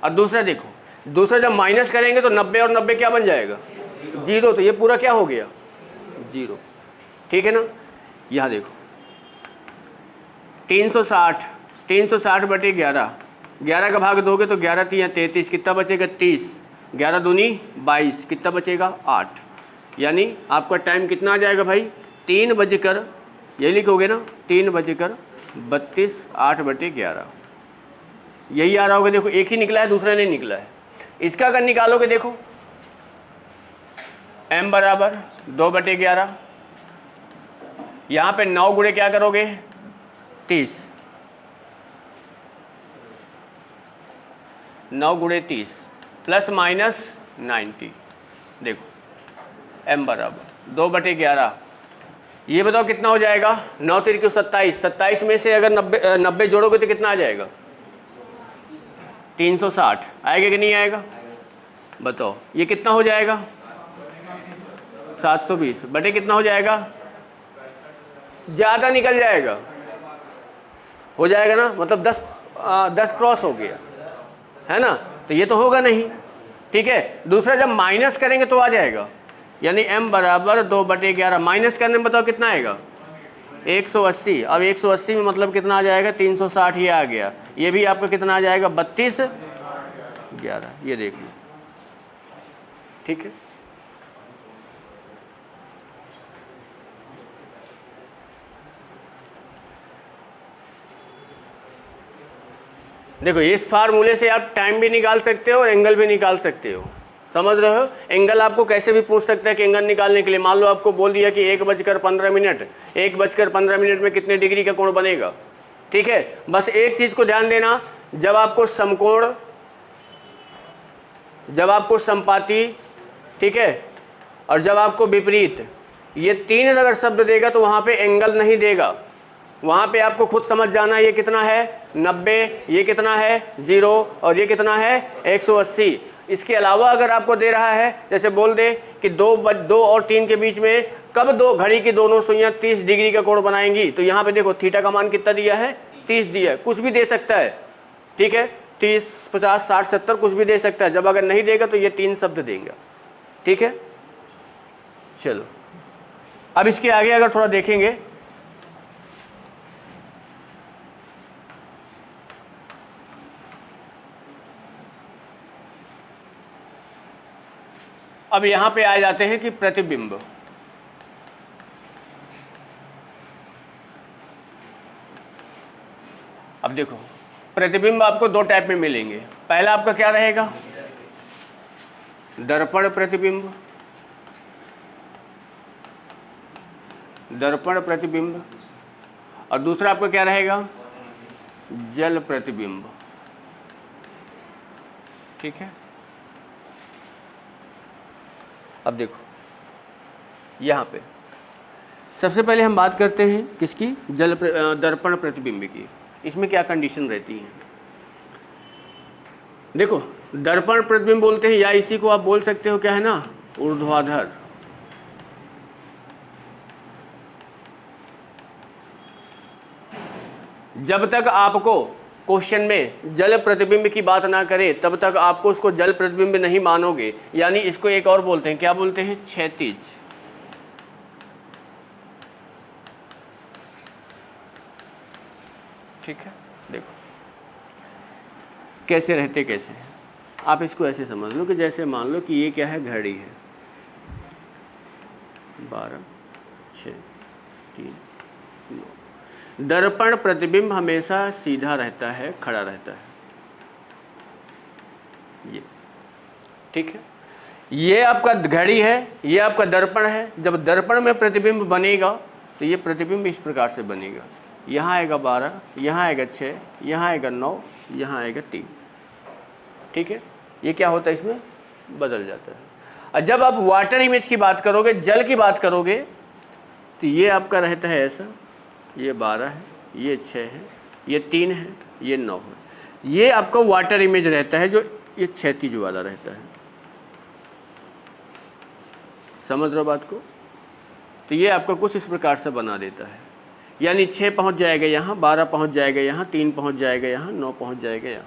और दूसरा देखो, दूसरा जब माइनस करेंगे तो 90 और 90 क्या बन जाएगा, 0, तो ये पूरा क्या हो गया, 0, ठीक है ना। यहाँ देखो 360 बटे 11 का भाग दोगे तो 11 3 33, कितना बचेगा 30, 11 दूनी 22, कितना बचेगा 8। यानी आपका टाइम कितना आ जाएगा भाई, 3:00, यही लिखोगे ना, 3:32, 8/11 यही आ रहा होगा। देखो एक ही निकला है, दूसरा नहीं निकला है। इसका अगर निकालोगे देखो m बराबर 2/11, यहाँ पे 9 गुणे क्या करोगे 30, 9 गुणे 30 प्लस माइनस 90, देखो m बराबर 2/11। ये बताओ कितना हो जाएगा, 9 3 27, 27 में से अगर 90 जोड़ोगे तो कितना आ जाएगा, 360 आएगा कि नहीं आएगा, बताओ। ये कितना हो जाएगा 720 बटे कितना हो जाएगा, ज़्यादा निकल जाएगा, हो जाएगा ना, मतलब 10 क्रॉस हो गया है ना, तो ये तो होगा नहीं, ठीक है। दूसरा जब माइनस करेंगे तो आ जाएगा, यानी m बराबर 2/11 माइनस करने में बताओ कितना आएगा 180। अब 180 में मतलब कितना आ जाएगा 360, ये आ गया। ये भी आपका कितना आ जाएगा 32/11, ये देख लो, ठीक है। देखो इस फार्मूले से आप टाइम भी निकाल सकते हो और एंगल भी निकाल सकते हो, समझ रहे हो। एंगल आपको कैसे भी पूछ सकता है कि एंगल निकालने के लिए मान लो आपको बोल दिया कि 1:15, 1:15 में कितने डिग्री का कोण बनेगा, ठीक है। बस एक चीज़ को ध्यान देना, जब आपको समकोण, जब आपको समपाती, ठीक है, और जब आपको विपरीत, ये 3 अगर शब्द देगा तो वहाँ पे एंगल नहीं देगा। वहाँ पे आपको खुद समझ जाना है ये कितना है 90, ये कितना है 0 और ये कितना है 180। इसके अलावा अगर आपको दे रहा है, जैसे बोल दे कि 2 और 3 के बीच में कब दो घड़ी की दोनों सुइयां 30 डिग्री का कोण बनाएंगी, तो यहाँ पे देखो थीटा का मान कितना दिया है 30 दिया है, कुछ भी दे सकता है, ठीक है, 30 50 60 70 कुछ भी दे सकता है। जब अगर नहीं देगा तो ये 3 शब्द देंगे, ठीक है। चलो अब इसके आगे अगर थोड़ा देखेंगे, अब यहां पे आ जाते हैं कि प्रतिबिंब। अब देखो प्रतिबिंब आपको 2 टाइप में मिलेंगे। पहला आपका क्या रहेगा, दर्पण प्रतिबिंब, दर्पण प्रतिबिंब, और दूसरा आपका क्या रहेगा, जल प्रतिबिंब, ठीक है। अब देखो यहाँ पे सबसे पहले हम बात करते हैं किसकी, दर्पण प्रतिबिंब की। इसमें क्या कंडीशन रहती है, देखो दर्पण प्रतिबिंब बोलते हैं, या इसी को आप बोल सकते हो क्या है ना, ऊर्ध्वाधर। जब तक आपको क्वेश्चन में जल प्रतिबिंब की बात ना करे तब तक आपको उसको जल प्रतिबिंब नहीं मानोगे। यानी इसको एक और बोलते हैं, क्या बोलते हैं, क्षैतिज। ठीक है, देखो कैसे रहते, कैसे आप इसको ऐसे समझ लो कि जैसे मान लो कि ये क्या है, घड़ी है, 12 6 3 9। दर्पण प्रतिबिंब हमेशा सीधा रहता है, खड़ा रहता है, ये ठीक है। ये आपका घड़ी है, ये आपका दर्पण है। जब दर्पण में प्रतिबिंब बनेगा तो ये प्रतिबिंब इस प्रकार से बनेगा, यहाँ आएगा 12, यहाँ आएगा 6, यहाँ आएगा 9, यहाँ आएगा 3, ठीक है। ये क्या होता है, इसमें बदल जाता है। और जब आप वाटर इमेज की बात करोगे, जल की बात करोगे, तो ये आपका रहता है ऐसा, ये 12 है, ये 6 है, ये 3 है, ये 9 है। ये आपका वाटर इमेज रहता है, जो ये क्षैतिज वाला रहता है। समझ रहे हो बात को। तो ये आपका कुछ इस प्रकार से बना देता है, यानी 6 पहुंच जाएगा यहाँ, 12 पहुंच जाएगा यहाँ, 3 पहुंच जाएगा यहाँ, 9 पहुंच जाएगा यहाँ।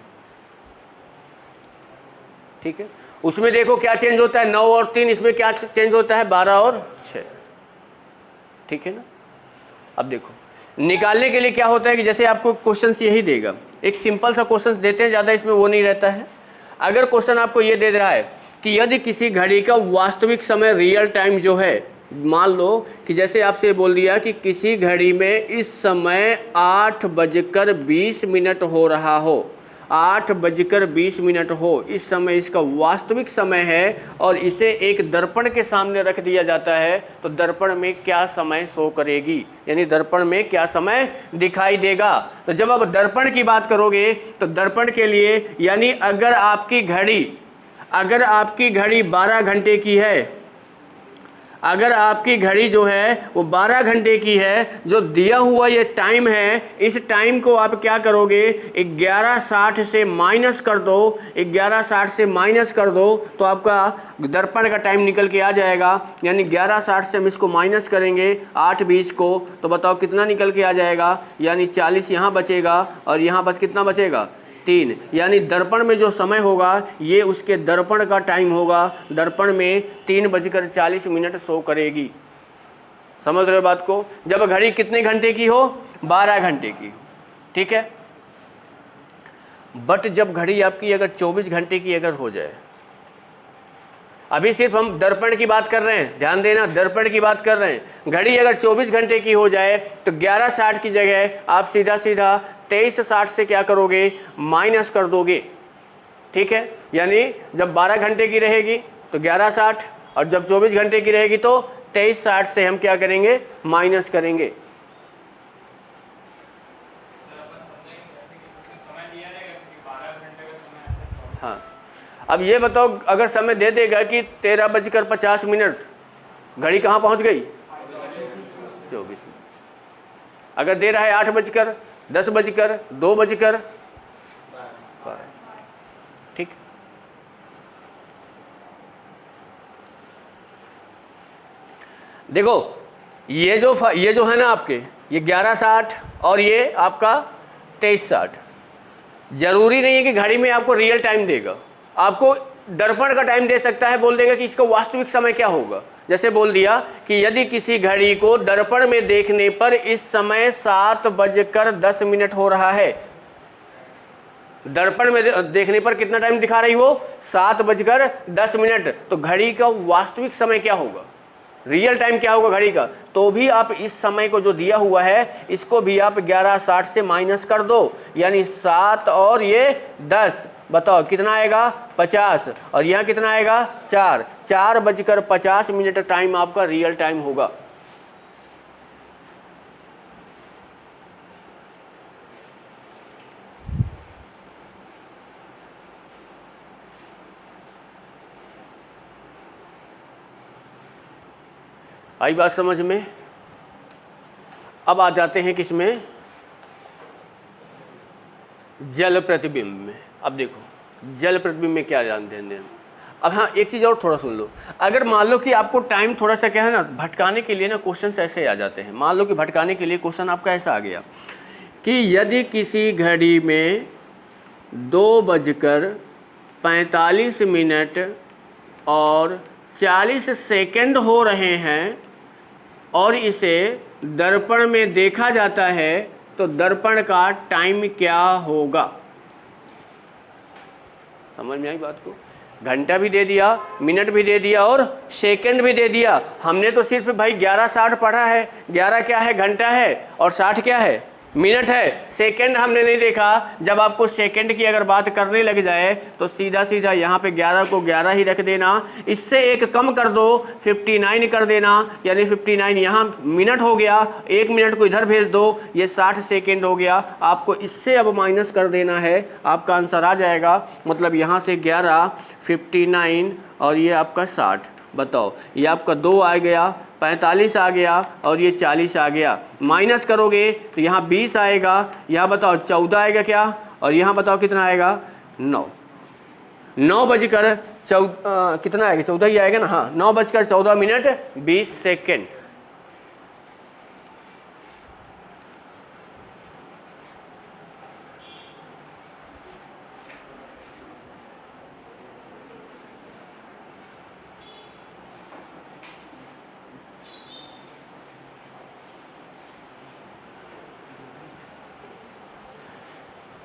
ठीक है, उसमें देखो क्या चेंज होता है, 9 और 3, इसमें क्या चेंज होता है, 12 और 6। ठीक है ना। अब देखो निकालने के लिए क्या होता है कि जैसे आपको क्वेश्चन यही देगा, एक सिंपल सा क्वेश्चन देते हैं, ज़्यादा इसमें वो नहीं रहता है। अगर क्वेश्चन आपको ये दे रहा है कि यदि किसी घड़ी का वास्तविक समय रियल टाइम जो है, मान लो कि जैसे आपसे बोल दिया कि किसी घड़ी में इस समय 8:20 हो रहा हो, 8:20 हो, इस समय इसका वास्तविक समय है और इसे एक दर्पण के सामने रख दिया जाता है, तो दर्पण में क्या समय शो करेगी, यानी दर्पण में क्या समय दिखाई देगा। तो जब आप दर्पण की बात करोगे तो दर्पण के लिए, यानी अगर आपकी घड़ी 12 घंटे की है, अगर आपकी घड़ी जो है वो 12 घंटे की है, जो दिया हुआ ये टाइम है, इस टाइम को आप क्या करोगे, 11:60 से माइनस कर दो, 11:60 से माइनस कर दो तो आपका दर्पण का टाइम निकल के आ जाएगा। यानी 11:60 से हम इसको माइनस करेंगे 8:20 को, तो बताओ कितना निकल के आ जाएगा, यानी 40 यहाँ बचेगा और यहाँ बच कितना बचेगा, 3। यानी दर्पण में जो समय होगा ये उसके दर्पण का टाइम होगा, दर्पण में 3:40 शो करेगी। समझ रहे हो बात को। जब घड़ी कितने घंटे की हो, 12 घंटे की हो, ठीक है। बट जब घड़ी आपकी अगर 24 घंटे की अगर हो जाए, अभी सिर्फ हम दर्पण की बात कर रहे हैं, ध्यान देना, दर्पण की बात कर रहे हैं। घड़ी अगर 24 घंटे की हो जाए तो 11:60 की जगह आप सीधा 23:60 से क्या करोगे, माइनस कर दोगे। ठीक है, यानी जब 12 घंटे की रहेगी तो 11:60 और जब 24 घंटे की रहेगी तो 23:60 से हम क्या करेंगे, माइनस करेंगे। हाँ, अब ये बताओ, अगर समय दे देगा कि 13:50, घड़ी कहाँ पहुँच गई, 24। अगर दे रहा है 8:10, 10:00, 2:00, ठीक। देखो ये जो है ना आपके, ये 11:60 और ये आपका 23:60, जरूरी नहीं है कि घड़ी में आपको रियल टाइम देगा, आपको दर्पण का टाइम दे सकता है, बोल देगा कि इसका वास्तविक समय क्या होगा। जैसे बोल दिया कि यदि किसी घड़ी को दर्पण में देखने पर इस समय 7:10 हो रहा है, दर्पण में देखने पर कितना टाइम दिखा रही हो, 7:10, तो घड़ी का वास्तविक समय क्या होगा, रियल टाइम क्या होगा घड़ी का, तो भी आप इस समय को जो दिया हुआ है इसको भी आप 11:60 से माइनस कर दो, यानी 7 और ये 10, बताओ कितना आएगा, 50, और यहाँ कितना आएगा, 4:50 टाइम आपका रियल टाइम होगा। आई बात समझ में। अब आ जाते हैं किसमें, जल प्रतिबिंब में। अब देखो जल प्रतिबिंब में क्या जानते हैं। अब हाँ, एक चीज़ और थोड़ा सुन लो। अगर मान लो कि आपको टाइम थोड़ा सा क्या है ना, भटकाने के लिए ना क्वेश्चन ऐसे आ जाते हैं। मान लो कि भटकाने के लिए क्वेश्चन आपका ऐसा आ गया कि यदि किसी घड़ी में 2:45 और 40 सेकंड हो रहे हैं और इसे दर्पण में देखा जाता है, तो दर्पण का टाइम क्या होगा। समझ में आई बात को। घंटा भी दे दिया, मिनट भी दे दिया और सेकंड भी दे दिया। हमने तो सिर्फ भाई 11:60 पढ़ा है, 11 क्या है, घंटा है, और 60 क्या है, मिनट है। सेकंड हमने नहीं देखा। जब आपको सेकंड की अगर बात करने लग जाए तो सीधा सीधा यहाँ पे 11 को 11 ही रख देना, इससे एक कम कर दो, 59 कर देना, यानी 59 यहाँ मिनट हो गया, 1 मिनट को इधर भेज दो, ये 60 सेकंड हो गया। आपको इससे अब माइनस कर देना है, आपका आंसर आ जाएगा। मतलब यहाँ से 11, 59 और ये आपका 60। बताओ, ये आपका 2 आ गया, 45 आ गया और ये 40 आ गया। माइनस करोगे तो यहाँ 20 आएगा, यहाँ बताओ 14 आएगा क्या, और यहाँ बताओ कितना आएगा, 9। 9:14 कितना आएगा, 14 ही आएगा ना। हाँ, 9:14 20 सेकेंड।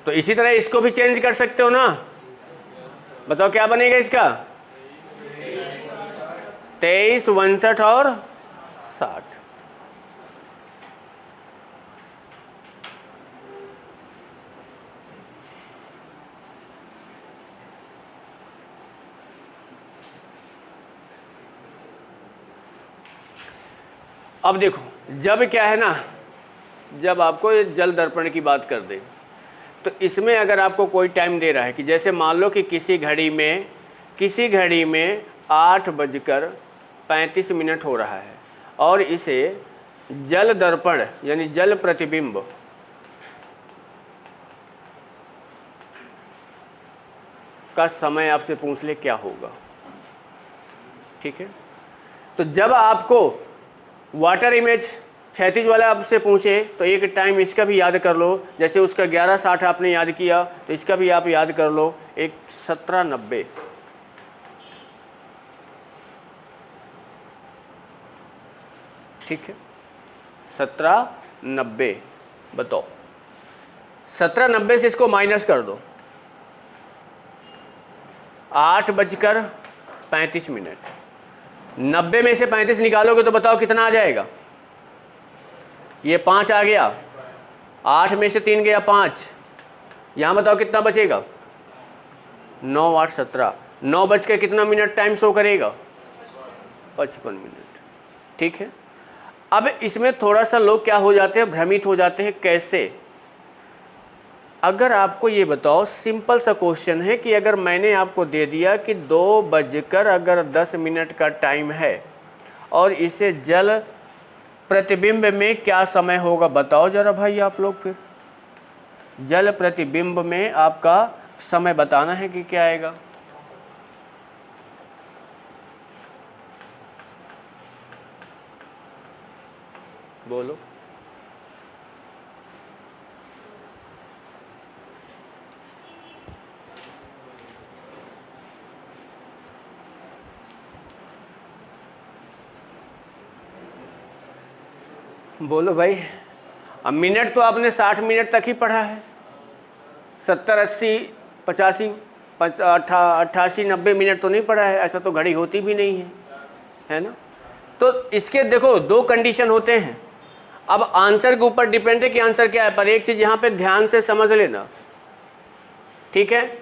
तो इसी तरह इसको भी चेंज कर सकते हो ना। बताओ क्या बनेगा इसका, 23, 59 और 60। अब देखो, जब क्या है ना, जब आपको ये जल दर्पण की बात कर दे तो इसमें अगर आपको कोई टाइम दे रहा है कि जैसे मान लो कि किसी घड़ी में 8:35 हो रहा है और इसे जल दर्पण यानी जल प्रतिबिंब का समय आपसे पूछ ले क्या होगा। ठीक है, तो जब आपको वाटर इमेज क्षैतिज वाला आपसे पूछे तो एक टाइम इसका भी याद कर लो, जैसे उसका 11:60 आपने याद किया तो इसका भी आप याद कर लो, एक 17:90। ठीक है, 17:90। बताओ 17:90 से इसको माइनस कर दो, 8:35। 90 में से 35 निकालोगे तो बताओ कितना आ जाएगा। ये 5 आ गया, 8 में से 3 गया 5, यहाँ बताओ कितना बचेगा, 9, 8, 17। 9 बज के कितना मिनट टाइम शो करेगा, 55 मिनट। ठीक है, अब इसमें थोड़ा सा लोग क्या हो जाते हैं, भ्रमित हो जाते हैं। कैसे, अगर आपको ये बताओ, सिंपल सा क्वेश्चन है कि अगर मैंने आपको दे दिया कि 2:10 का टाइम है और इसे जल प्रतिबिंब में क्या समय होगा, बताओ जरा भाई आप लोग। फिर जल प्रतिबिंब में आपका समय बताना है कि क्या आएगा। बोलो। बोलो भाई। अब मिनट तो आपने 60 मिनट तक ही पढ़ा है, 70, 80, 85, 88, 90 मिनट तो नहीं पढ़ा है। ऐसा तो घड़ी होती भी नहीं है ना। तो इसके देखो 2 कंडीशन होते हैं। अब आंसर के ऊपर डिपेंड है कि आंसर क्या है, पर एक चीज़ यहाँ पे ध्यान से समझ लेना। ठीक है,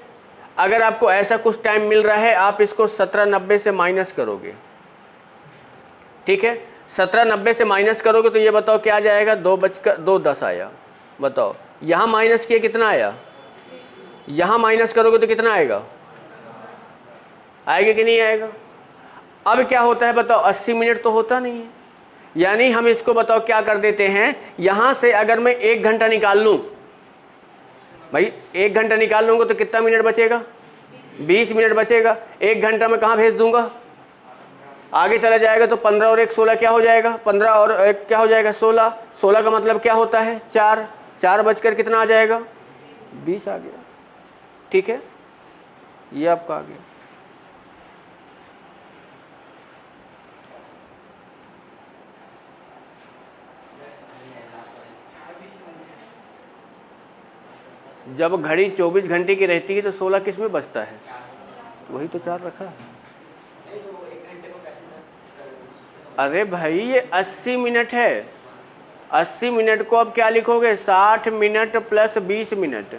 अगर आपको ऐसा कुछ टाइम मिल रहा है, आप इसको 17:90 से माइनस करोगे। ठीक है, 17:90 से माइनस करोगे तो ये बताओ क्या आ जाएगा, 2:10 आया। बताओ यहाँ माइनस किए कितना आया, यहाँ माइनस करोगे तो कितना आएगा, आएगा कि नहीं आएगा। अब क्या होता है बताओ, 80 मिनट तो होता नहीं है, यानी हम इसको बताओ क्या कर देते हैं, यहाँ से अगर मैं 1 घंटा निकाल लूँ, भाई 1 घंटा निकाल लूँगा तो कितना मिनट बचेगा, 20 मिनट बचेगा। 1 घंटा में कहाँ भेज दूंगा, आगे चला जाएगा तो 15 और 1 16 क्या हो जाएगा, 15 और 1 क्या हो जाएगा, 16। 16 का मतलब क्या होता है, 4। 4 बजकर कितना आ जाएगा, 20 आ गया। ठीक है, ये आपका आ गया। जब घड़ी 24 घंटे की रहती है तो 16 किस में बचता है, वही तो 4 रखा है। अरे भाई ये 80 मिनट है, 80 मिनट को अब क्या लिखोगे, 60 मिनट प्लस 20 मिनट।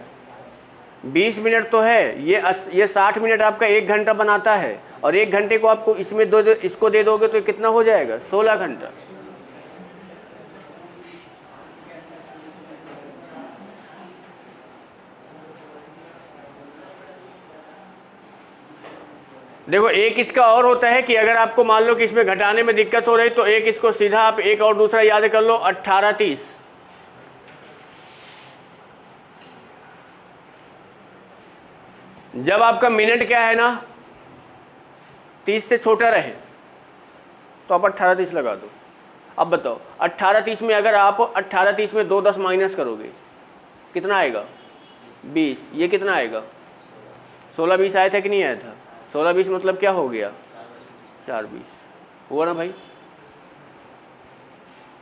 20 मिनट तो है, ये 60 मिनट आपका 1 घंटा बनाता है, और 1 घंटे को आपको इसमें इसको दे दोगे तो कितना हो जाएगा, 16 घंटा। देखो एक इसका और होता है कि अगर आपको मान लो कि इसमें घटाने में दिक्कत हो रही तो एक इसको सीधा आप एक और दूसरा याद कर लो, 18:30। जब आपका मिनट क्या है ना 30 से छोटा रहे तो आप 18:30 लगा दो। अब बताओ 18:30 में अगर आप 18:30 में 2:10 माइनस करोगे कितना आएगा, 20। ये कितना आएगा, 16-20 आया था कि नहीं आया था, 16-20 मतलब क्या हो गया, 4-20 हुआ ना भाई।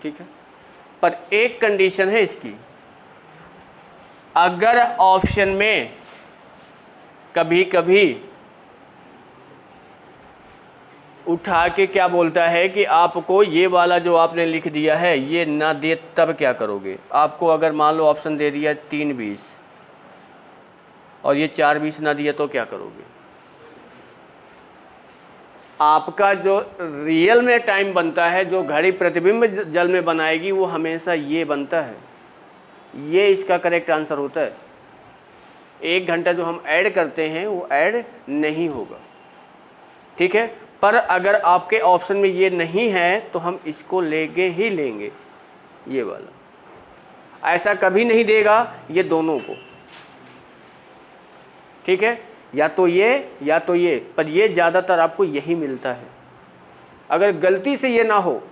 ठीक है, पर एक कंडीशन है इसकी, अगर ऑप्शन में कभी कभी उठा के क्या बोलता है कि आपको ये वाला जो आपने लिख दिया है ये ना दे, तब क्या करोगे? आपको अगर मान लो ऑप्शन दे दिया 3:20 और ये 4:20 ना दिया तो क्या करोगे? आपका जो रियल में टाइम बनता है, जो घड़ी प्रतिबिंब जल में बनाएगी, वो हमेशा ये बनता है। ये इसका करेक्ट आंसर होता है। 1 घंटा जो हम ऐड करते हैं वो ऐड नहीं होगा, ठीक है। पर अगर आपके ऑप्शन में ये नहीं है तो हम इसको लेंगे ही लेंगे, ये वाला। ऐसा कभी नहीं देगा ये दोनों को, ठीक है, या तो ये, पर ये ज़्यादातर आपको यही मिलता है। अगर गलती से ये ना हो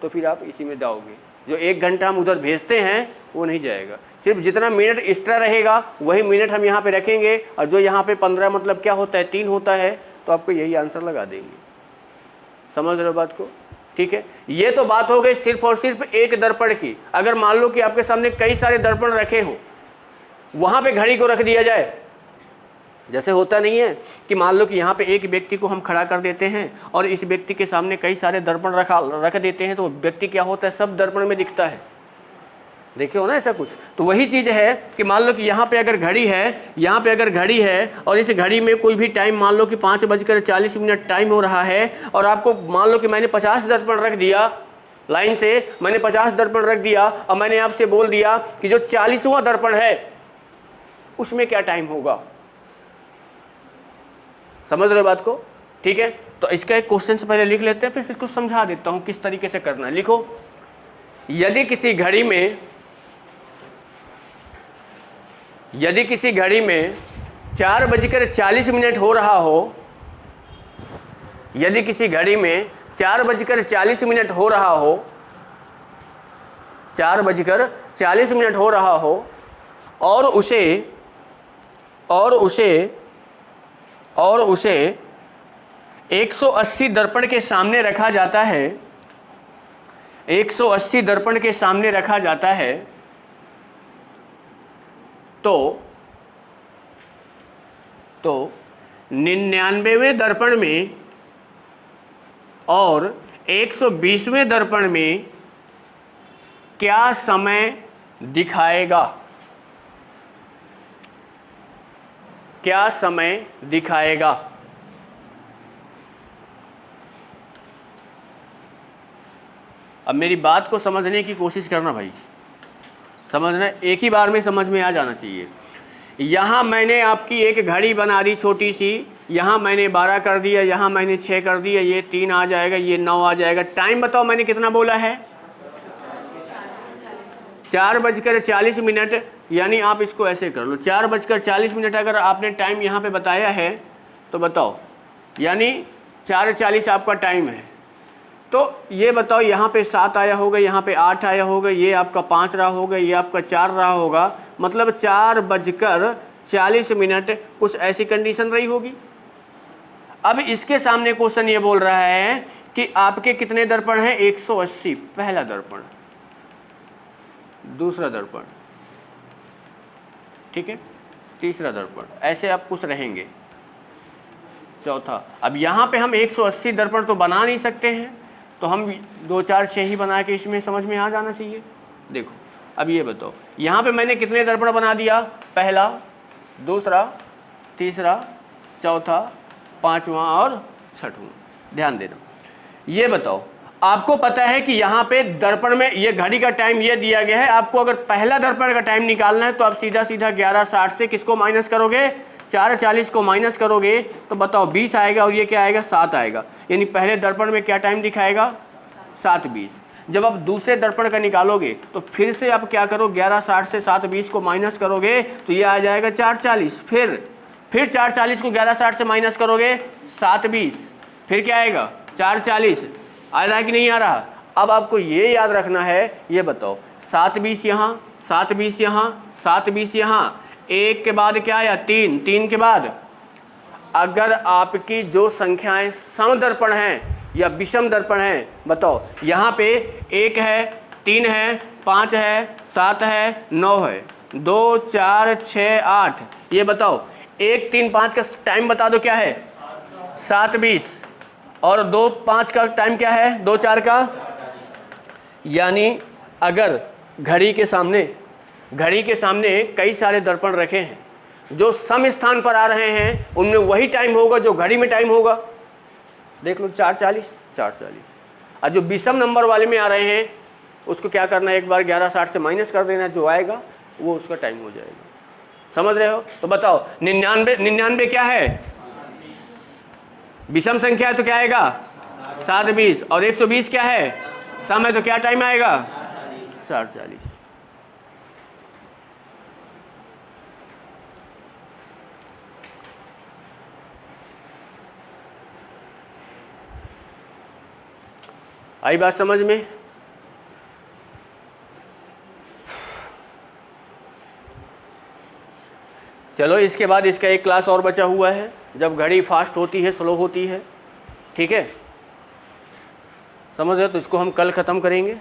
तो फिर आप इसी में दाओगे। जो 1 घंटा हम उधर भेजते हैं वो नहीं जाएगा, सिर्फ जितना मिनट एक्स्ट्रा रहेगा वही मिनट हम यहाँ पे रखेंगे, और जो यहाँ पे 15 मतलब क्या होता है, 3 होता है, तो आपको यही आंसर लगा देंगे। समझ रहे हो बात को? ठीक है, ये तो बात हो गई सिर्फ और सिर्फ एक दर्पण की। अगर मान लो कि आपके सामने कई सारे दर्पण रखे हो, वहां पे घड़ी को रख दिया जाए। जैसे होता नहीं है कि मान लो कि यहाँ पे एक व्यक्ति को हम खड़ा कर देते हैं और इस व्यक्ति के सामने कई सारे दर्पण रख देते हैं, तो व्यक्ति क्या होता है, सब दर्पण में दिखता है। देखे हो ना ऐसा कुछ? तो वही चीज़ है कि मान लो कि यहाँ पे अगर घड़ी है, यहाँ पे अगर घड़ी है और इस घड़ी में कोई भी टाइम मान लो कि 5:40 टाइम हो रहा है, और आपको मान लो कि मैंने 50 दर्पण रख दिया लाइन से, मैंने 50 दर्पण रख दिया और मैंने आपसे बोल दिया कि जो 40वां दर्पण है उसमें क्या टाइम होगा। समझ रहे हो बात को? ठीक है, तो इसका एक क्वेश्चन से पहले लिख लेते हैं, फिर इसको समझा देता हूँ किस तरीके से करना है। लिखो, यदि किसी घड़ी में 4:40 हो रहा हो, यदि किसी घड़ी में 4:40 हो रहा हो, 4:40 हो रहा हो, और उसे 180 दर्पण के सामने रखा जाता है, 180 दर्पण के सामने रखा जाता है, तो 99वें दर्पण में और 120वें दर्पण में क्या समय दिखाएगा? क्या समय दिखाएगा? अब मेरी बात को समझने की कोशिश करना भाई, समझना, एक ही बार में समझ में आ जाना चाहिए। यहाँ मैंने आपकी एक घड़ी बना दी छोटी सी, यहाँ मैंने 12 कर दिया, यहाँ मैंने 6 कर दिया, ये 3 आ जाएगा, ये 9 आ जाएगा। टाइम बताओ मैंने कितना बोला है? 4:40। यानी आप इसको ऐसे कर लो, 4:40 अगर आपने टाइम यहाँ पे बताया है तो बताओ, यानी 4:40 आपका टाइम है। तो ये बताओ, यहाँ पे 7 आया होगा, यहाँ पे 8 आया होगा, ये आपका 5 रहा होगा, ये आपका 4 रहा होगा, मतलब 4:40 कुछ ऐसी कंडीशन रही होगी। अब इसके सामने क्वेश्चन ये बोल रहा है कि आपके कितने दर्पण हैं? 180, पहला दर्पण, दूसरा दर्पण, ठीक है, तीसरा दर्पण, ऐसे आप कुछ रहेंगे, चौथा। अब यहाँ पे हम 180 दर्पण तो बना नहीं सकते हैं, तो हम 2, 4, 6 ही बना के इसमें समझ में आ जाना चाहिए। देखो, अब ये बताओ, यहाँ पे मैंने कितने दर्पण बना दिया? पहला, दूसरा, तीसरा, चौथा, 5वां और 6वां। ध्यान देना, ये बताओ, आपको पता है कि यहाँ पे दर्पण में ये घड़ी का टाइम ये दिया गया है। आपको अगर पहला दर्पण का टाइम निकालना है तो आप सीधा 11:60 से किसको माइनस करोगे? 4:40 को माइनस करोगे तो बताओ 20 आएगा, और ये क्या आएगा? 7 आएगा। यानी पहले दर्पण में क्या टाइम दिखाएगा? 7:20। जब आप दूसरे दर्पण का निकालोगे तो फिर से आप क्या करो? 11:60 से 7:20 को माइनस करोगे तो ये आ जाएगा 4:40। फिर 4:40 को 11:60 से माइनस करोगे 7:20, फिर क्या आएगा? 4:40। आ रहा है कि नहीं आ रहा? अब आपको ये याद रखना है, ये बताओ, 7:20 यहाँ, 7:20 यहाँ, 7:20 यहाँ, 1 के बाद क्या आया? 3, 3 के बाद अगर आपकी जो संख्याएं समदर्पण हैं या विषम दर्पण हैं, बताओ, यहाँ पे 1 है, 3 है, 5 है, 7 है, 9 है, 2 4 6 8, ये बताओ 1 3 5 का टाइम बता दो क्या है 7:20, और 2 5 का टाइम क्या है 2 4 का। यानी अगर घड़ी के सामने कई सारे दर्पण रखे हैं, जो सम स्थान पर आ रहे हैं उनमें वही टाइम होगा जो घड़ी में टाइम होगा। देख लो 4:40 4:40, और जो विषम नंबर वाले में आ रहे हैं उसको क्या करना है, एक बार 11:60 से माइनस कर देना, जो आएगा वो उसका टाइम हो जाएगा। समझ रहे हो? तो बताओ 99 क्या है, विषम संख्या है तो क्या आएगा 7:20, और 120 क्या है सम है तो क्या टाइम आएगा 4:40। आई बात समझ में? चलो इसके बाद इसका एक क्लास और बचा हुआ है, जब घड़ी फास्ट होती है स्लो होती है, ठीक है? समझ रहे हो? तो इसको हम कल ख़त्म करेंगे।